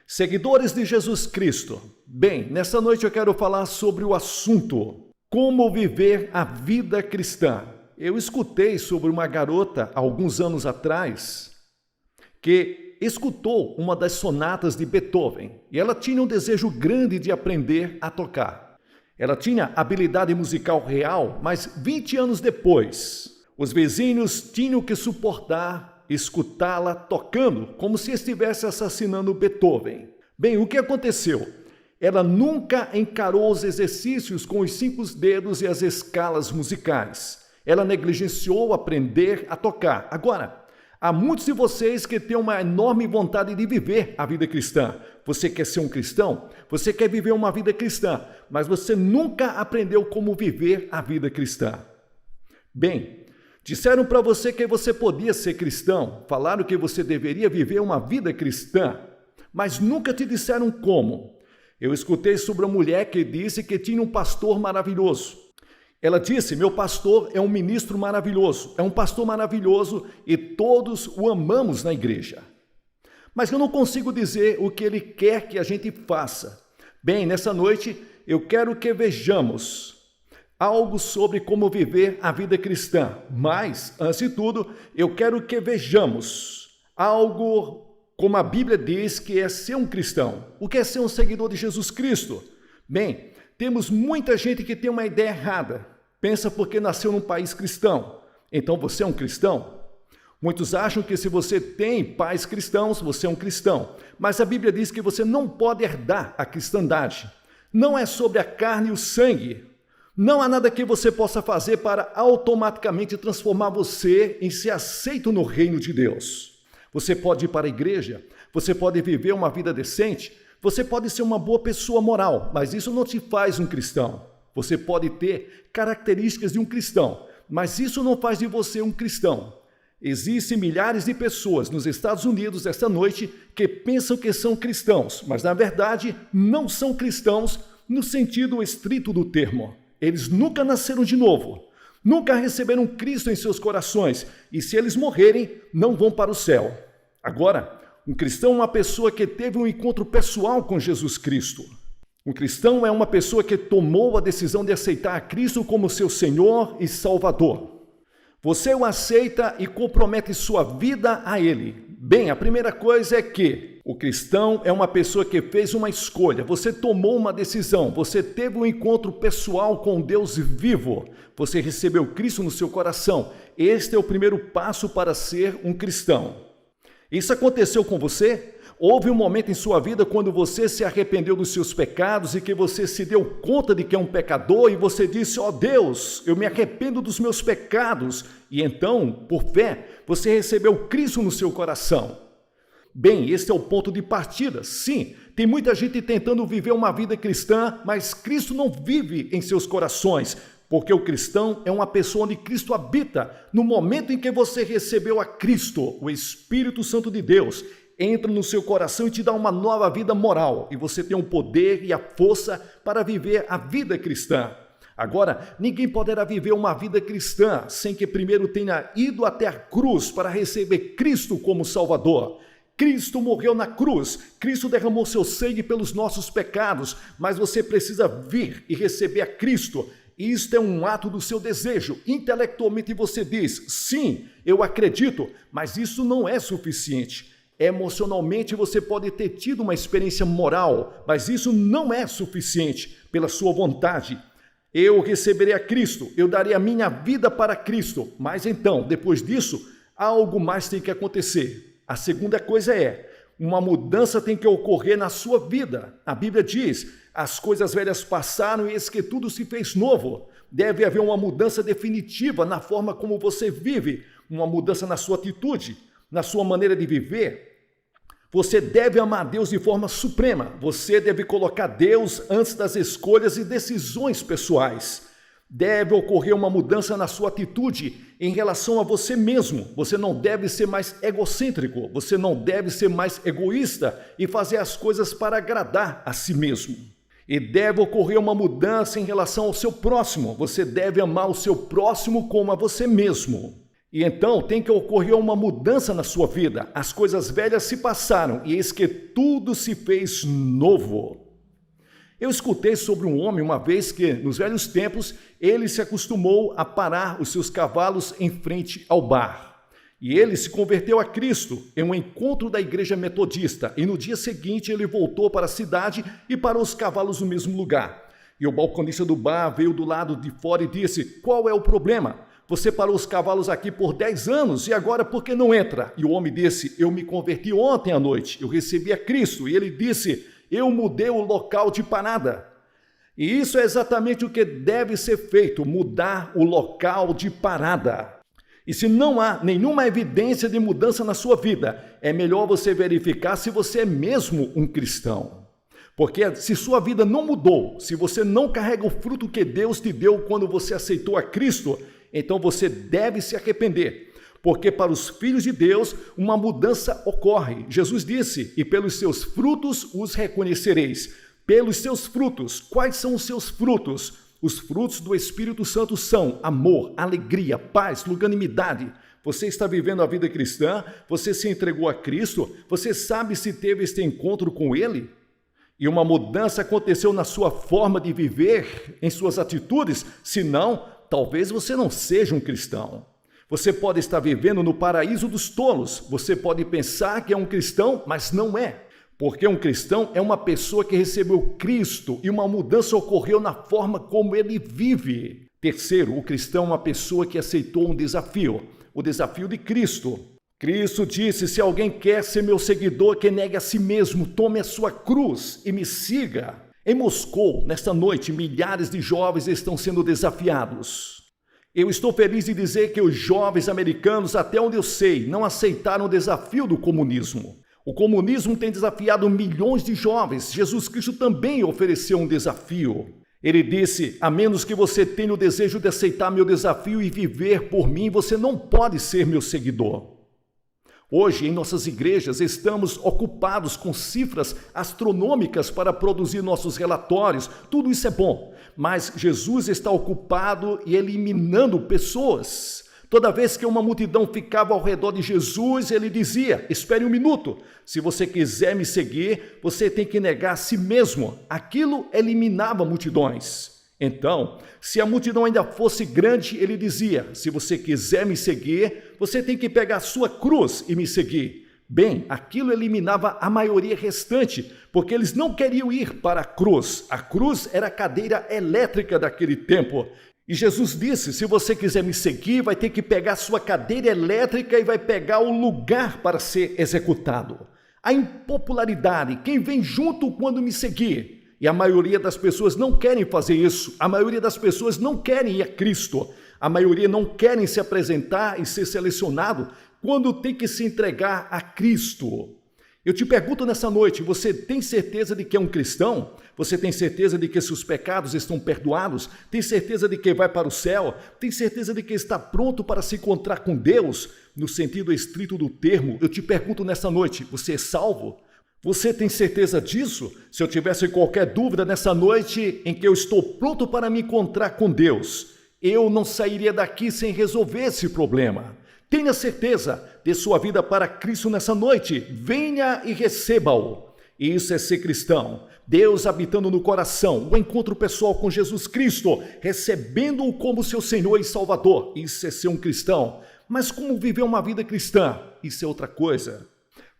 Seguidores de Jesus Cristo. Bem, nessa noite eu quero falar sobre o assunto como viver a vida cristã. Eu escutei sobre uma garota alguns anos atrás que escutou uma das sonatas de Beethoven e ela tinha um desejo grande de aprender a tocar. Ela tinha habilidade musical real, mas 20 anos depois, os vizinhos tinham que suportar escutá-la tocando como se estivesse assassinando Beethoven. Bem, o que aconteceu? Ela nunca encarou os exercícios com os 5 dedos e as escalas musicais. Ela negligenciou aprender a tocar. Agora, há muitos de vocês que têm uma enorme vontade de viver a vida cristã. Você quer ser um cristão? Você quer viver uma vida cristã, mas você nunca aprendeu como viver a vida cristã. Bem, disseram para você que você podia ser cristão, falaram que você deveria viver uma vida cristã, mas nunca te disseram como. Eu escutei sobre uma mulher que disse que tinha um pastor maravilhoso. Ela disse: meu pastor é um ministro maravilhoso, é um pastor maravilhoso e todos o amamos na igreja. Mas eu não consigo dizer o que ele quer que a gente faça. Bem, nessa noite eu quero que vejamos algo sobre como viver a vida cristã. Mas, antes de tudo, eu quero que vejamos algo como a Bíblia diz que é ser um cristão. O que é ser um seguidor de Jesus Cristo? Bem, temos muita gente que tem uma ideia errada. Pensa porque nasceu num país cristão. Então você é um cristão? Muitos acham que se você tem pais cristãos, você é um cristão. Mas a Bíblia diz que você não pode herdar a cristandade. Não é sobre a carne e o sangue. Não há nada que você possa fazer para automaticamente transformar você em ser aceito no reino de Deus. Você pode ir para a igreja, você pode viver uma vida decente, você pode ser uma boa pessoa moral, mas isso não te faz um cristão. Você pode ter características de um cristão, mas isso não faz de você um cristão. Existem milhares de pessoas nos Estados Unidos esta noite que pensam que são cristãos, mas na verdade não são cristãos no sentido estrito do termo. Eles nunca nasceram de novo, nunca receberam Cristo em seus corações e se eles morrerem, não vão para o céu. Agora, um cristão é uma pessoa que teve um encontro pessoal com Jesus Cristo. Um cristão é uma pessoa que tomou a decisão de aceitar a Cristo como seu Senhor e Salvador. Você o aceita e compromete sua vida a Ele. Bem, a primeira coisa é que o cristão é uma pessoa que fez uma escolha. Você tomou uma decisão, você teve um encontro pessoal com Deus vivo. Você recebeu Cristo no seu coração. Este é o primeiro passo para ser um cristão. Isso aconteceu com você? Houve um momento em sua vida quando você se arrependeu dos seus pecados e que você se deu conta de que é um pecador e você disse: ó Deus, eu me arrependo dos meus pecados. E então, por fé, você recebeu Cristo no seu coração. Bem, esse é o ponto de partida. Sim, tem muita gente tentando viver uma vida cristã, mas Cristo não vive em seus corações. Porque o cristão é uma pessoa onde Cristo habita. No momento em que você recebeu a Cristo, o Espírito Santo de Deus entra no seu coração e te dá uma nova vida moral. E você tem o poder e a força para viver a vida cristã. Agora, ninguém poderá viver uma vida cristã sem que primeiro tenha ido até a cruz para receber Cristo como Salvador. Cristo morreu na cruz, Cristo derramou seu sangue pelos nossos pecados, mas você precisa vir e receber a Cristo. Isto é um ato do seu desejo. Intelectualmente você diz, sim, eu acredito, mas isso não é suficiente. Emocionalmente você pode ter tido uma experiência moral, mas isso não é suficiente pela sua vontade. Eu receberei a Cristo, eu darei a minha vida para Cristo, mas então, depois disso, algo mais tem que acontecer. A segunda coisa é, uma mudança tem que ocorrer na sua vida. A Bíblia diz, as coisas velhas passaram e eis que tudo se fez novo. Deve haver uma mudança definitiva na forma como você vive, uma mudança na sua atitude, na sua maneira de viver. Você deve amar Deus de forma suprema. Você deve colocar Deus antes das escolhas e decisões pessoais. Deve ocorrer uma mudança na sua atitude em relação a você mesmo. Você não deve ser mais egocêntrico, você não deve ser mais egoísta e fazer as coisas para agradar a si mesmo. E deve ocorrer uma mudança em relação ao seu próximo. Você deve amar o seu próximo como a você mesmo. E então tem que ocorrer uma mudança na sua vida. As coisas velhas se passaram e eis que tudo se fez novo. Eu escutei sobre um homem uma vez que, nos velhos tempos, ele se acostumou a parar os seus cavalos em frente ao bar. E ele se converteu a Cristo em um encontro da igreja metodista. E no dia seguinte ele voltou para a cidade e parou os cavalos no mesmo lugar. E o balconista do bar veio do lado de fora e disse, qual é o problema? Você parou os cavalos aqui por 10 anos e agora por que não entra? E o homem disse, eu me converti ontem à noite, eu recebi a Cristo. E ele disse, eu mudei o local de parada. E isso é exatamente o que deve ser feito, mudar o local de parada. E se não há nenhuma evidência de mudança na sua vida, é melhor você verificar se você é mesmo um cristão. Porque se sua vida não mudou, se você não carrega o fruto que Deus te deu quando você aceitou a Cristo, então você deve se arrepender. Porque para os filhos de Deus, uma mudança ocorre. Jesus disse, e pelos seus frutos os reconhecereis. Pelos seus frutos. Quais são os seus frutos? Os frutos do Espírito Santo são amor, alegria, paz, longanimidade. Você está vivendo a vida cristã? Você se entregou a Cristo? Você sabe se teve este encontro com Ele? E uma mudança aconteceu na sua forma de viver, em suas atitudes? Se não, talvez você não seja um cristão. Você pode estar vivendo no paraíso dos tolos. Você pode pensar que é um cristão, mas não é. Porque um cristão é uma pessoa que recebeu Cristo e uma mudança ocorreu na forma como ele vive. Terceiro, o cristão é uma pessoa que aceitou um desafio, o desafio de Cristo. Cristo disse, se alguém quer ser meu seguidor, que negue a si mesmo, tome a sua cruz e me siga. Em Moscou, nesta noite, milhares de jovens estão sendo desafiados. Eu estou feliz de dizer que os jovens americanos, até onde eu sei, não aceitaram o desafio do comunismo. O comunismo tem desafiado milhões de jovens. Jesus Cristo também ofereceu um desafio. Ele disse, a menos que você tenha o desejo de aceitar meu desafio e viver por mim, você não pode ser meu seguidor. Hoje, em nossas igrejas, estamos ocupados com cifras astronômicas para produzir nossos relatórios. Tudo isso é bom, mas Jesus está ocupado e eliminando pessoas. Toda vez que uma multidão ficava ao redor de Jesus, ele dizia, espere um minuto, se você quiser me seguir, você tem que negar a si mesmo. Aquilo eliminava multidões. Então, se a multidão ainda fosse grande, ele dizia, se você quiser me seguir, você tem que pegar a sua cruz e me seguir. Bem, aquilo eliminava a maioria restante, porque eles não queriam ir para a cruz. A cruz era a cadeira elétrica daquele tempo. E Jesus disse, se você quiser me seguir, vai ter que pegar a sua cadeira elétrica e vai pegar o lugar para ser executado. A impopularidade, quem vem junto quando me seguir? E a maioria das pessoas não querem fazer isso. A maioria das pessoas não querem ir a Cristo. A maioria não querem se apresentar e ser selecionado quando tem que se entregar a Cristo. Eu te pergunto nessa noite, você tem certeza de que é um cristão? Você tem certeza de que seus pecados estão perdoados? Tem certeza de que vai para o céu? Tem certeza de que está pronto para se encontrar com Deus? No sentido estrito do termo, eu te pergunto nessa noite, você é salvo? Você tem certeza disso? Se eu tivesse qualquer dúvida nessa noite em que eu estou pronto para me encontrar com Deus, eu não sairia daqui sem resolver esse problema. Tenha certeza de sua vida para Cristo nessa noite. Venha e receba-o. Isso é ser cristão. Deus habitando no coração, o encontro pessoal com Jesus Cristo, recebendo-o como seu Senhor e Salvador. Isso é ser um cristão. Mas como viver uma vida cristã? Isso é outra coisa.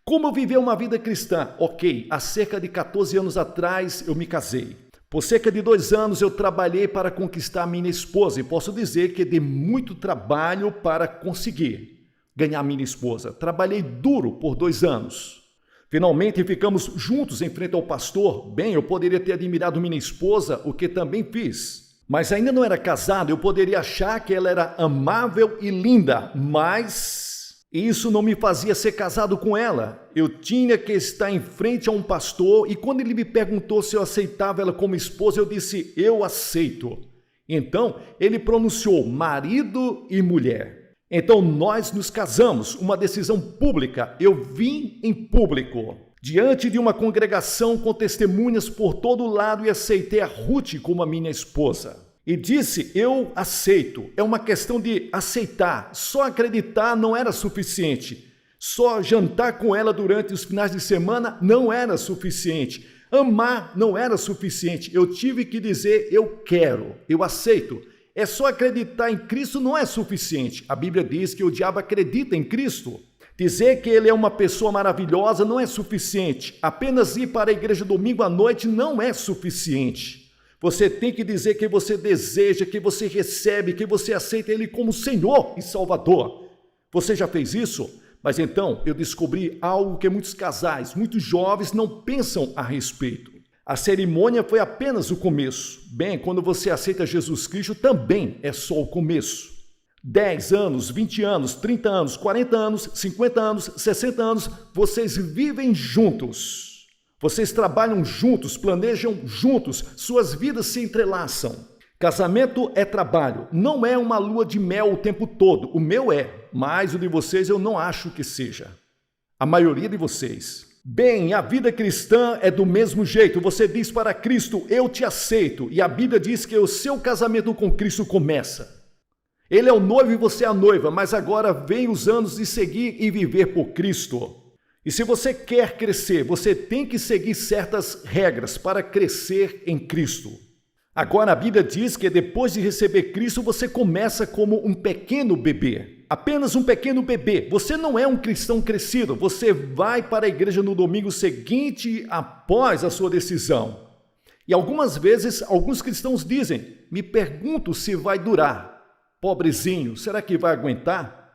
Como viver uma vida cristã? Ok, há cerca de 14 anos atrás eu me casei. Por cerca de 2 anos eu trabalhei para conquistar minha esposa e posso dizer que dei muito trabalho para conseguir ganhar minha esposa. Trabalhei duro por 2 anos. Finalmente ficamos juntos em frente ao pastor. Bem, eu poderia ter admirado minha esposa, o que também fiz. Mas ainda não era casado, eu poderia achar que ela era amável e linda, mas isso não me fazia ser casado com ela. Eu tinha que estar em frente a um pastor e quando ele me perguntou se eu aceitava ela como esposa, eu disse, eu aceito. Então, ele pronunciou marido e mulher. Então, nós nos casamos, uma decisão pública. Eu vim em público, diante de uma congregação com testemunhas por todo lado e aceitei a Ruth como a minha esposa. E disse, eu aceito. É uma questão de aceitar. Só acreditar não era suficiente. Só jantar com ela durante os finais de semana não era suficiente. Amar não era suficiente. Eu tive que dizer, eu quero, eu aceito. É só acreditar em Cristo não é suficiente. A Bíblia diz que o diabo acredita em Cristo. Dizer que ele é uma pessoa maravilhosa não é suficiente. Apenas ir para a igreja domingo à noite não é suficiente. Você tem que dizer que você deseja, que você recebe, que você aceita Ele como Senhor e Salvador. Você já fez isso? Mas então eu descobri algo que muitos casais, muitos jovens não pensam a respeito. A cerimônia foi apenas o começo. Bem, quando você aceita Jesus Cristo, também é só o começo. 10 anos, 20 anos, 30 anos, 40 anos, 50 anos, 60 anos, vocês vivem juntos. Vocês trabalham juntos, planejam juntos, suas vidas se entrelaçam. Casamento é trabalho, não é uma lua de mel o tempo todo. O meu é, mas o de vocês eu não acho que seja. A maioria de vocês. Bem, a vida cristã é do mesmo jeito. Você diz para Cristo, eu te aceito. E a Bíblia diz que o seu casamento com Cristo começa. Ele é o noivo e você é a noiva, mas agora vem os anos de seguir e viver por Cristo. E se você quer crescer, você tem que seguir certas regras para crescer em Cristo. Agora a Bíblia diz que depois de receber Cristo, você começa como um pequeno bebê. Apenas um pequeno bebê. Você não é um cristão crescido. Você vai para a igreja no domingo seguinte após a sua decisão. E algumas vezes, alguns cristãos dizem, me pergunto se vai durar. Pobrezinho, será que vai aguentar?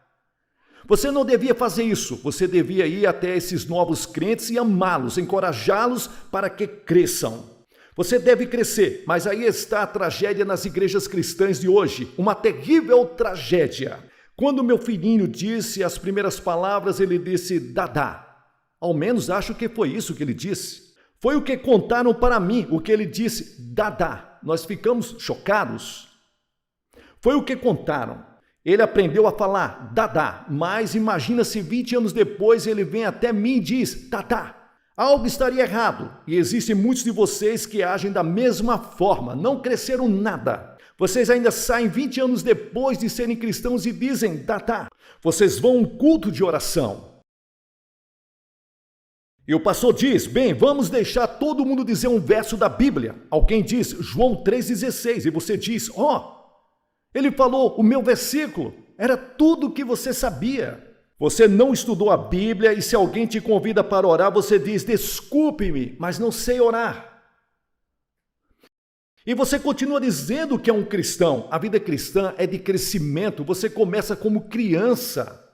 Você não devia fazer isso. Você devia ir até esses novos crentes e amá-los, encorajá-los para que cresçam. Você deve crescer, mas aí está a tragédia nas igrejas cristãs de hoje. Uma terrível tragédia. Quando meu filhinho disse as primeiras palavras, ele disse, Dadá. Ao menos acho que foi isso que ele disse. Foi o que contaram para mim, o que ele disse, Dadá. Nós ficamos chocados. Foi o que contaram. Ele aprendeu a falar, Dadá, mas imagina se 20 anos depois ele vem até mim e diz, Dadá. Algo estaria errado. E existem muitos de vocês que agem da mesma forma, não cresceram nada. Vocês ainda saem 20 anos depois de serem cristãos e dizem, Dadá. Vocês vão a um culto de oração. E o pastor diz, bem, vamos deixar todo mundo dizer um verso da Bíblia. Alguém diz, João 3,16, e você diz, ele falou o meu versículo, era tudo o que você sabia. Você não estudou a Bíblia e se alguém te convida para orar, você diz, desculpe-me, mas não sei orar. E você continua dizendo que é um cristão. A vida cristã é de crescimento, você começa como criança.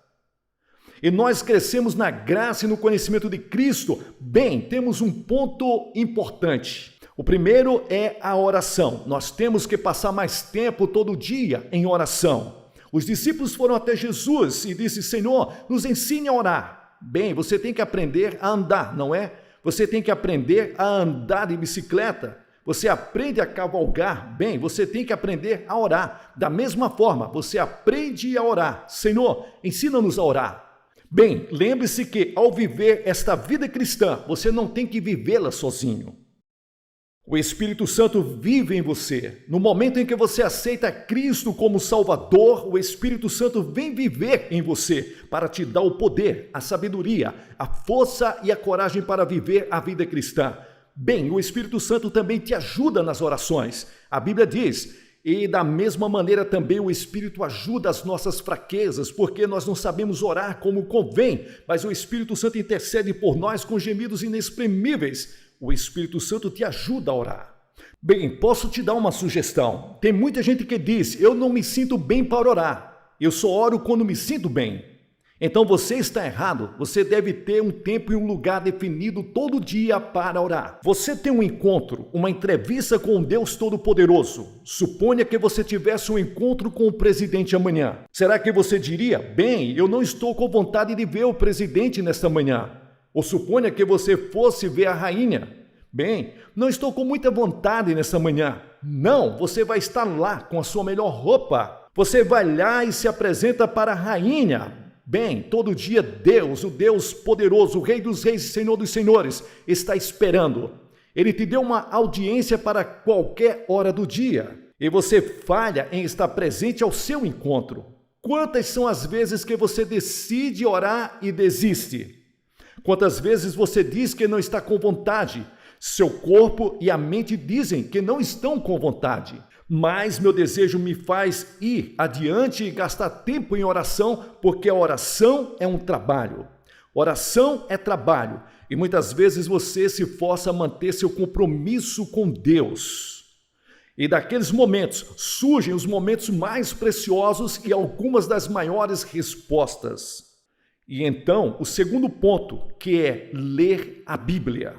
E nós crescemos na graça e no conhecimento de Cristo. Bem, temos um ponto importante. O primeiro é a oração. Nós temos que passar mais tempo todo dia em oração. Os discípulos foram até Jesus e disse, Senhor, nos ensine a orar. Bem, você tem que aprender a andar, não é? Você tem que aprender a andar de bicicleta. Você aprende a cavalgar. Bem, você tem que aprender a orar. Da mesma forma, você aprende a orar. Senhor, ensina-nos a orar. Bem, lembre-se que ao viver esta vida cristã, você não tem que vivê-la sozinho. O Espírito Santo vive em você. No momento em que você aceita Cristo como Salvador, o Espírito Santo vem viver em você para te dar o poder, a sabedoria, a força e a coragem para viver a vida cristã. Bem, o Espírito Santo também te ajuda nas orações. A Bíblia diz: e da mesma maneira também o Espírito ajuda as nossas fraquezas, porque nós não sabemos orar como convém, mas o Espírito Santo intercede por nós com gemidos inexprimíveis. O Espírito Santo te ajuda a orar. Bem, posso te dar uma sugestão. Tem muita gente que diz: eu não me sinto bem para orar. Eu só oro quando me sinto bem. Então você está errado. Você deve ter um tempo e um lugar definido todo dia para orar. Você tem um encontro, uma entrevista com Deus Todo-Poderoso. Suponha que você tivesse um encontro com o presidente amanhã. Será que você diria: bem, eu não estou com vontade de ver o presidente nesta manhã? Ou suponha que você fosse ver a rainha. Bem, não estou com muita vontade nessa manhã. Não, você vai estar lá com a sua melhor roupa. Você vai lá e se apresenta para a rainha. Bem, todo dia Deus, o Deus poderoso, o Rei dos Reis e Senhor dos Senhores, está esperando. Ele te deu uma audiência para qualquer hora do dia. E você falha em estar presente ao seu encontro. Quantas são as vezes que você decide orar e desiste? Quantas vezes você diz que não está com vontade? Seu corpo e a mente dizem que não estão com vontade. Mas meu desejo me faz ir adiante e gastar tempo em oração, porque a oração é um trabalho. Oração é trabalho. E muitas vezes você se força a manter seu compromisso com Deus. E daqueles momentos surgem os momentos mais preciosos e algumas das maiores respostas. E então, o segundo ponto, que é ler a Bíblia.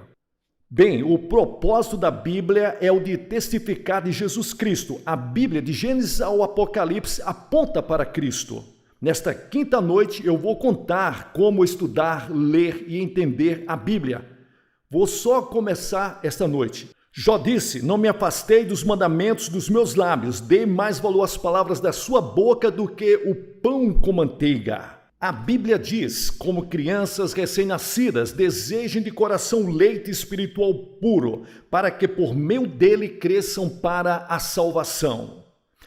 Bem, o propósito da Bíblia é o de testificar de Jesus Cristo. A Bíblia, de Gênesis ao Apocalipse, aponta para Cristo. Nesta quinta noite, eu vou contar como estudar, ler e entender a Bíblia. Vou só começar esta noite. Jó disse: não me afastei dos mandamentos dos meus lábios, dei mais valor às palavras da sua boca do que o pão com manteiga. A Bíblia diz: como crianças recém-nascidas, desejem de coração leite espiritual puro, para que por meio dele cresçam para a salvação.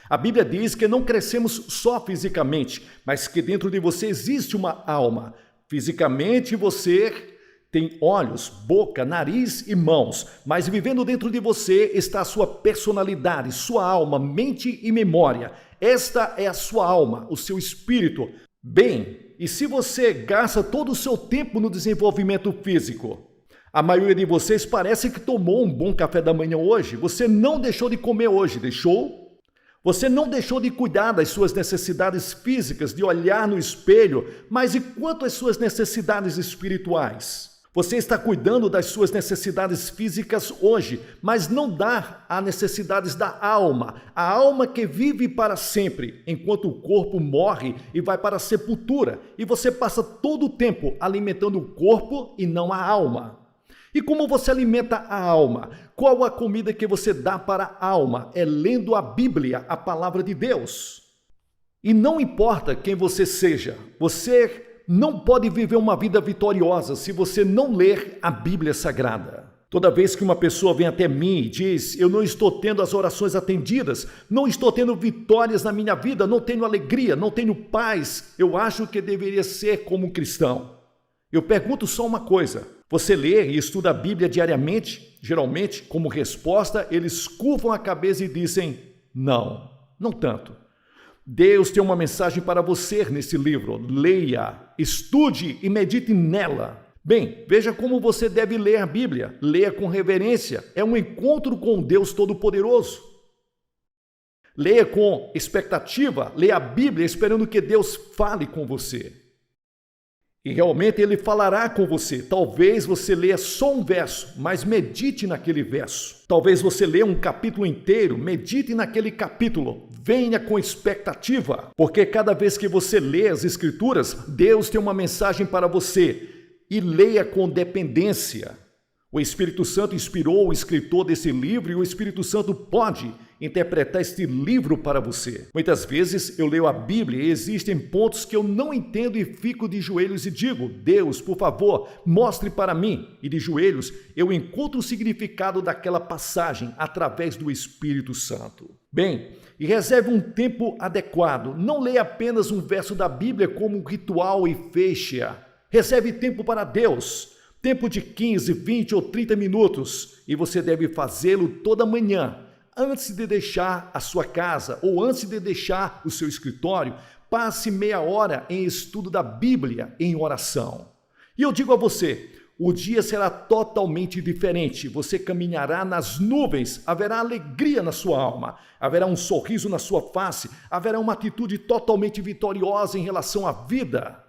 A Bíblia diz que não crescemos só fisicamente, mas que dentro de você existe uma alma. Fisicamente você tem olhos, boca, nariz e mãos, mas vivendo dentro de você está a sua personalidade, sua alma, mente e memória. Esta é a sua alma, o seu espírito. Bem, e se você gasta todo o seu tempo no desenvolvimento físico? A maioria de vocês parece que tomou um bom café da manhã hoje. Você não deixou de comer hoje, deixou? Você não deixou de cuidar das suas necessidades físicas, de olhar no espelho, mas e quanto às suas necessidades espirituais? Você está cuidando das suas necessidades físicas hoje, mas não dá às necessidades da alma, a alma que vive para sempre, enquanto o corpo morre e vai para a sepultura, e você passa todo o tempo alimentando o corpo e não a alma. E como você alimenta a alma? Qual a comida que você dá para a alma? É lendo a Bíblia, a palavra de Deus. E não importa quem você seja, você não pode viver uma vida vitoriosa se você não ler a Bíblia Sagrada. Toda vez que uma pessoa vem até mim e diz: eu não estou tendo as orações atendidas, não estou tendo vitórias na minha vida, não tenho alegria, não tenho paz, eu acho que deveria ser como um cristão. Eu pergunto só uma coisa: você lê e estuda a Bíblia diariamente? Geralmente, como resposta, eles curvam a cabeça e dizem: não, não tanto. Deus tem uma mensagem para você nesse livro. Leia, estude e medite nela. Bem, veja como você deve ler a Bíblia. Leia com reverência. É um encontro com Deus Todo-Poderoso. Leia com expectativa. Leia a Bíblia esperando que Deus fale com você. E realmente Ele falará com você. Talvez você leia só um verso, mas medite naquele verso. Talvez você leia um capítulo inteiro, medite naquele capítulo. Venha com expectativa, porque cada vez que você lê as Escrituras, Deus tem uma mensagem para você. E leia com dependência. O Espírito Santo inspirou o escritor desse livro e o Espírito Santo pode interpretar este livro para você. Muitas vezes eu leio a Bíblia e existem pontos que eu não entendo e fico de joelhos e digo: Deus, por favor, mostre para mim. E de joelhos eu encontro o significado daquela passagem através do Espírito Santo. Bem, e reserve um tempo adequado. Não leia apenas um verso da Bíblia como um ritual e feche-a. Reserve tempo para Deus. Tempo de 15, 20 ou 30 minutos. E você deve fazê-lo toda manhã. Antes de deixar a sua casa ou antes de deixar o seu escritório, passe meia hora em estudo da Bíblia, em oração. E eu digo a você, o dia será totalmente diferente. Você caminhará nas nuvens, haverá alegria na sua alma, haverá um sorriso na sua face, haverá uma atitude totalmente vitoriosa em relação à vida.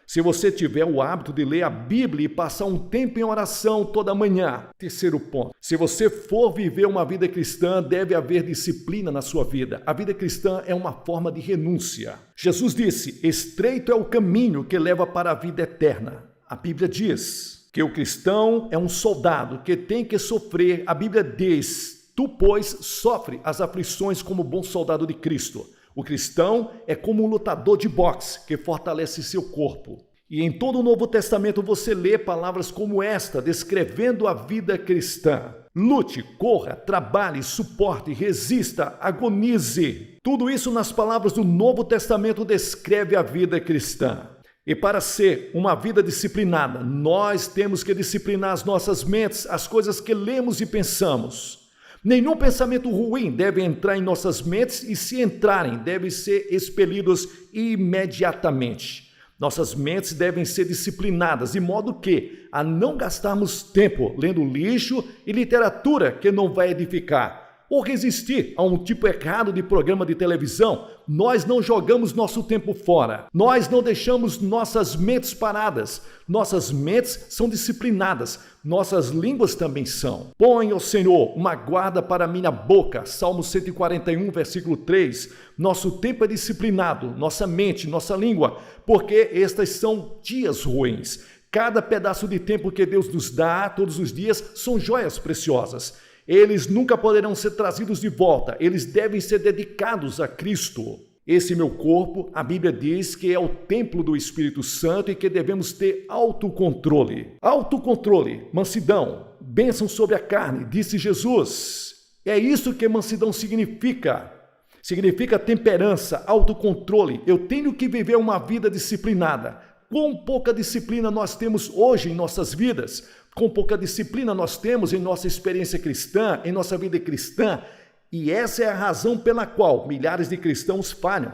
Se você tiver o hábito de ler a Bíblia e passar um tempo em oração toda manhã. Terceiro ponto. Se você for viver uma vida cristã, deve haver disciplina na sua vida. A vida cristã é uma forma de renúncia. Jesus disse: estreito é o caminho que leva para a vida eterna. A Bíblia diz que o cristão é um soldado que tem que sofrer. A Bíblia diz: tu, pois, sofre as aflições como bom soldado de Cristo. O cristão é como um lutador de boxe que fortalece seu corpo. E em todo o Novo Testamento você lê palavras como esta, descrevendo a vida cristã. Lute, corra, trabalhe, suporte, resista, agonize. Tudo isso nas palavras do Novo Testamento descreve a vida cristã. E para ser uma vida disciplinada, nós temos que disciplinar as nossas mentes, as coisas que lemos e pensamos. Nenhum pensamento ruim deve entrar em nossas mentes e, se entrarem, devem ser expelidos imediatamente. Nossas mentes devem ser disciplinadas, de modo que a não gastarmos tempo lendo lixo e literatura que não vai edificar, ou resistir a um tipo errado de programa de televisão. Nós não jogamos nosso tempo fora. Nós não deixamos nossas mentes paradas. Nossas mentes são disciplinadas. Nossas línguas também são. Põe, ó Senhor, uma guarda para minha boca. Salmo 141, versículo 3. Nosso tempo é disciplinado, nossa mente, nossa língua, porque estas são dias ruins. Cada pedaço de tempo que Deus nos dá todos os dias são joias preciosas. Eles nunca poderão ser trazidos de volta, eles devem ser dedicados a Cristo. Esse meu corpo, a Bíblia diz que é o templo do Espírito Santo e que devemos ter autocontrole. Autocontrole, mansidão, bênção sobre a carne, disse Jesus. É isso que mansidão significa. Significa temperança, autocontrole. Eu tenho que viver uma vida disciplinada. Quão pouca disciplina nós temos hoje em nossas vidas. Com pouca disciplina nós temos em nossa experiência cristã, em nossa vida cristã, e essa é a razão pela qual milhares de cristãos falham.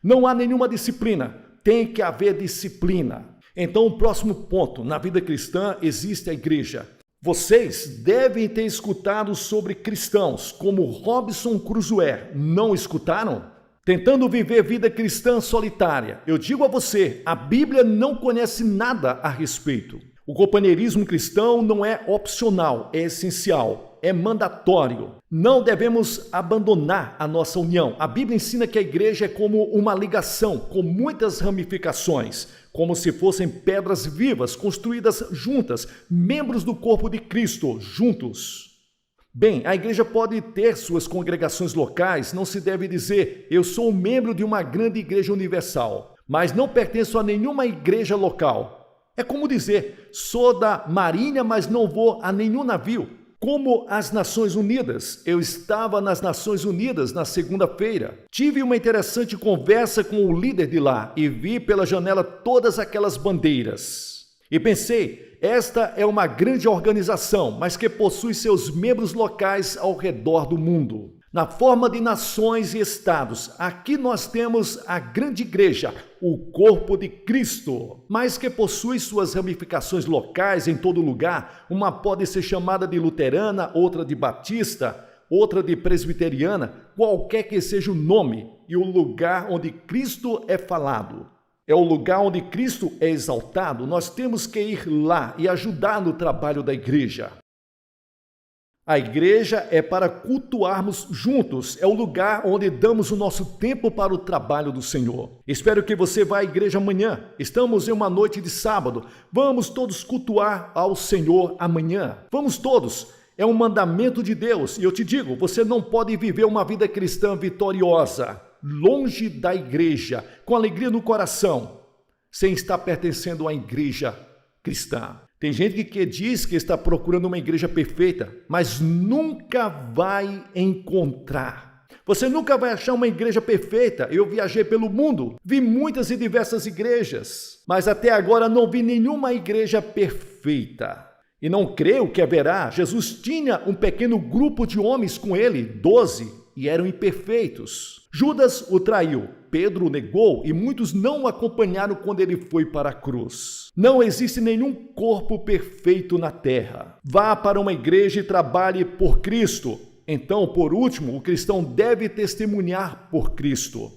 Não há nenhuma disciplina, tem que haver disciplina. Então, o próximo ponto, na vida cristã existe a igreja. Vocês devem ter escutado sobre cristãos como Robinson Crusoe, não escutaram? Tentando viver vida cristã solitária. Eu digo a você, a Bíblia não conhece nada a respeito. O companheirismo cristão não é opcional, é essencial, é mandatório. Não devemos abandonar a nossa união. A Bíblia ensina que a igreja é como uma ligação com muitas ramificações, como se fossem pedras vivas construídas juntas, membros do corpo de Cristo, juntos. Bem, a igreja pode ter suas congregações locais, não se deve dizer, eu sou um membro de uma grande igreja universal, mas não pertenço a nenhuma igreja local. É como dizer, sou da Marinha, mas não vou a nenhum navio. Como as Nações Unidas. Eu estava nas Nações Unidas na segunda-feira. Tive uma interessante conversa com o líder de lá e vi pela janela todas aquelas bandeiras. E pensei, esta é uma grande organização, mas que possui seus membros locais ao redor do mundo. Na forma de nações e estados, aqui nós temos a grande igreja, o corpo de Cristo, mas que possui suas ramificações locais em todo lugar. Uma pode ser chamada de luterana, outra de batista, outra de presbiteriana, qualquer que seja o nome e o lugar onde Cristo é falado. É o lugar onde Cristo é exaltado. Nós temos que ir lá e ajudar no trabalho da igreja. A igreja é para cultuarmos juntos, é o lugar onde damos o nosso tempo para o trabalho do Senhor. Espero que você vá à igreja amanhã. Estamos em uma noite de sábado. Vamos todos cultuar ao Senhor amanhã. Vamos todos. É um mandamento de Deus. E eu te digo, você não pode viver uma vida cristã vitoriosa, longe da igreja, com alegria no coração, sem estar pertencendo à igreja cristã. Tem gente que diz que está procurando uma igreja perfeita, mas nunca vai encontrar. Você nunca vai achar uma igreja perfeita. Eu viajei pelo mundo, vi muitas e diversas igrejas, mas até agora não vi nenhuma igreja perfeita. E não creio que haverá. Jesus tinha um pequeno grupo de homens com ele, 12, e eram imperfeitos. Judas o traiu, Pedro o negou e muitos não o acompanharam quando ele foi para a cruz. Não existe nenhum corpo perfeito na terra. Vá para uma igreja e trabalhe por Cristo. Então, por último, o cristão deve testemunhar por Cristo.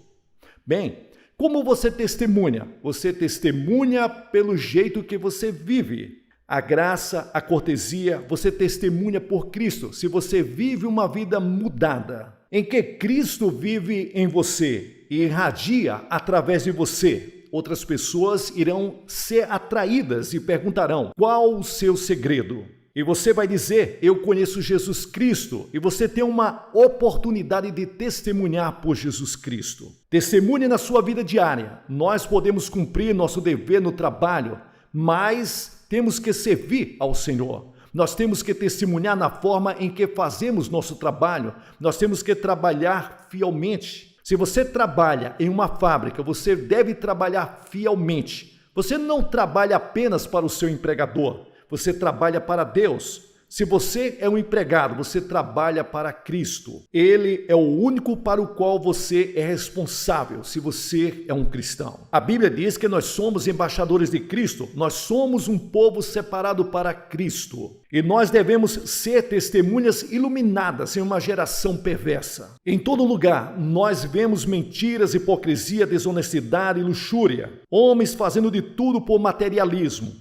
Bem, como você testemunha? Você testemunha pelo jeito que você vive. A graça, a cortesia, você testemunha por Cristo, se você vive uma vida mudada, em que Cristo vive em você e irradia através de você. Outras pessoas irão ser atraídas e perguntarão: qual o seu segredo? E você vai dizer: eu conheço Jesus Cristo. E você tem uma oportunidade de testemunhar por Jesus Cristo. Testemunhe na sua vida diária. Nós podemos cumprir nosso dever no trabalho, mas temos que servir ao Senhor. Nós temos que testemunhar na forma em que fazemos nosso trabalho. Nós temos que trabalhar fielmente. Se você trabalha em uma fábrica, você deve trabalhar fielmente. Você não trabalha apenas para o seu empregador. Você trabalha para Deus. Se você é um empregado, você trabalha para Cristo. Ele é o único para o qual você é responsável, se você é um cristão. A Bíblia diz que nós somos embaixadores de Cristo. Nós somos um povo separado para Cristo. E nós devemos ser testemunhas iluminadas em uma geração perversa. Em todo lugar, nós vemos mentiras, hipocrisia, desonestidade e luxúria. Homens fazendo de tudo por materialismo.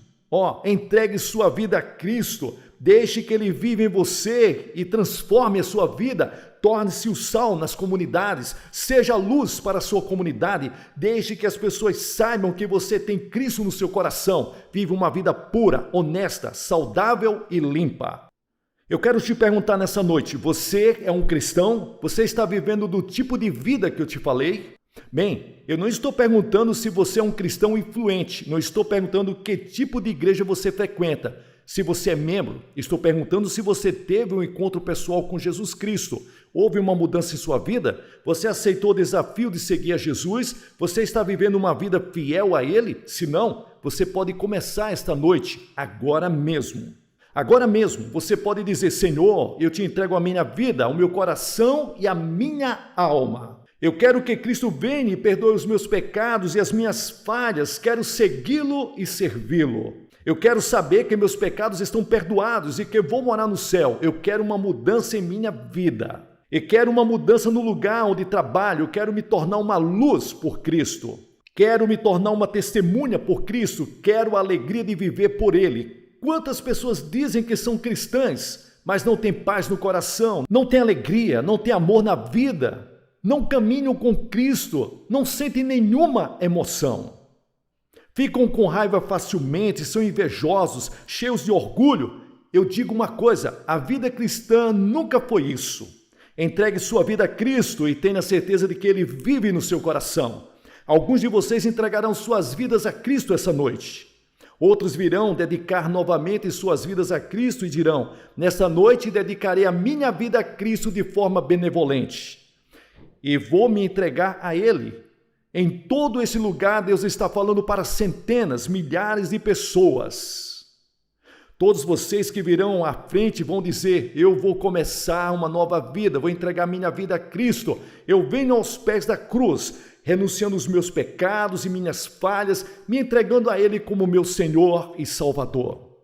Entregue sua vida a Cristo. Deixe que Ele viva em você e transforme a sua vida. Torne-se o sal nas comunidades. Seja luz para a sua comunidade. Deixe que as pessoas saibam que você tem Cristo no seu coração. Vive uma vida pura, honesta, saudável e limpa. Eu quero te perguntar nessa noite: você é um cristão? Você está vivendo do tipo de vida que eu te falei? Bem, eu não estou perguntando se você é um cristão influente. Não estou perguntando que tipo de igreja você frequenta. Se você é membro, estou perguntando se você teve um encontro pessoal com Jesus Cristo. Houve uma mudança em sua vida? Você aceitou o desafio de seguir a Jesus? Você está vivendo uma vida fiel a Ele? Se não, você pode começar esta noite, agora mesmo. Agora mesmo, você pode dizer: Senhor, eu te entrego a minha vida, o meu coração e a minha alma. Eu quero que Cristo venha e perdoe os meus pecados e as minhas falhas. Quero segui-lo e servi-lo. Eu quero saber que meus pecados estão perdoados e que vou morar no céu. Eu quero uma mudança em minha vida. E quero uma mudança no lugar onde trabalho. Eu quero me tornar uma luz por Cristo. Quero me tornar uma testemunha por Cristo. Quero a alegria de viver por Ele. Quantas pessoas dizem que são cristãs, mas não têm paz no coração, não têm alegria, não têm amor na vida, não caminham com Cristo, não sentem nenhuma emoção. Ficam com raiva facilmente, são invejosos, cheios de orgulho. Eu digo uma coisa: a vida cristã nunca foi isso. Entregue sua vida a Cristo e tenha certeza de que Ele vive no seu coração. Alguns de vocês entregarão suas vidas a Cristo essa noite. Outros virão dedicar novamente suas vidas a Cristo e dirão: nessa noite dedicarei a minha vida a Cristo de forma benevolente. E vou me entregar a Ele. Em todo esse lugar, Deus está falando para centenas, milhares de pessoas. Todos vocês que virão à frente vão dizer: eu vou começar uma nova vida, vou entregar minha vida a Cristo. Eu venho aos pés da cruz, renunciando os meus pecados e minhas falhas, me entregando a Ele como meu Senhor e Salvador.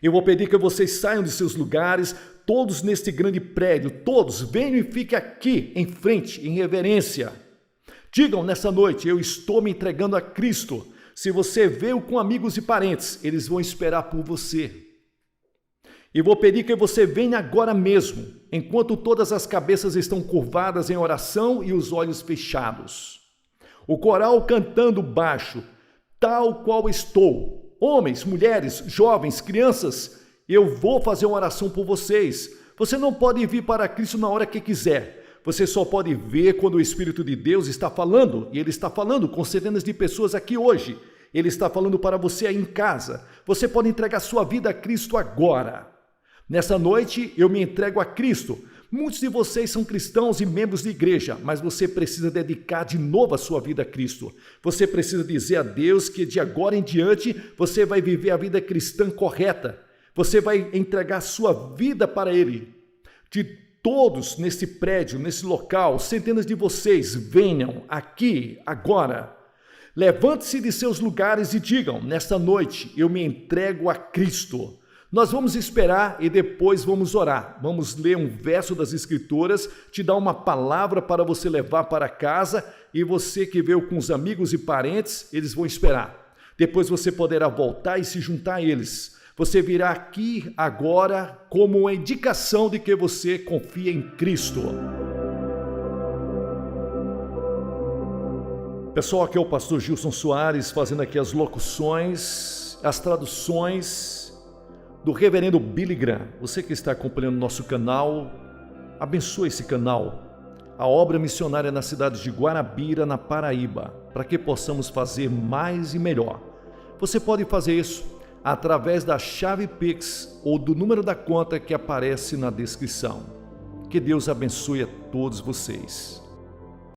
Eu vou pedir que vocês saiam de seus lugares, todos neste grande prédio, todos venham e fiquem aqui em frente, em reverência. Digam nessa noite: eu estou me entregando a Cristo. Se você veio com amigos e parentes, eles vão esperar por você. E vou pedir que você venha agora mesmo, enquanto todas as cabeças estão curvadas em oração e os olhos fechados. O coral cantando baixo: tal qual estou. Homens, mulheres, jovens, crianças, Eu vou fazer uma oração por vocês. Você não pode vir para Cristo na hora que quiser. Você só pode ver quando o Espírito de Deus está falando, e Ele está falando com centenas de pessoas aqui hoje. Ele está falando para você aí em casa. Você pode entregar sua vida a Cristo agora. Nessa noite, eu me entrego a Cristo. Muitos de vocês são cristãos e membros de igreja, mas você precisa dedicar de novo a sua vida a Cristo. Você precisa dizer a Deus que de agora em diante, você vai viver a vida cristã correta. Você vai entregar sua vida para Ele. De todos nesse prédio, nesse local, centenas de vocês, venham aqui, agora. Levante-se de seus lugares e digam, nesta noite, eu me entrego a Cristo. Nós vamos esperar e depois vamos orar. Vamos ler um verso das Escrituras, te dar uma palavra para você levar para casa e você que veio com os amigos e parentes, eles vão esperar. Depois você poderá voltar e se juntar a eles. Você virá aqui agora como uma indicação de que você confia em Cristo. Pessoal, aqui é o pastor Gilson Soares fazendo aqui as locuções, as traduções do reverendo Billy Graham. Você que está acompanhando nosso canal, abençoe esse canal. A obra missionária na cidade de Guarabira, na Paraíba, para que possamos fazer mais e melhor. Você pode fazer isso através da chave Pix ou do número da conta que aparece na descrição. Que Deus abençoe a todos vocês.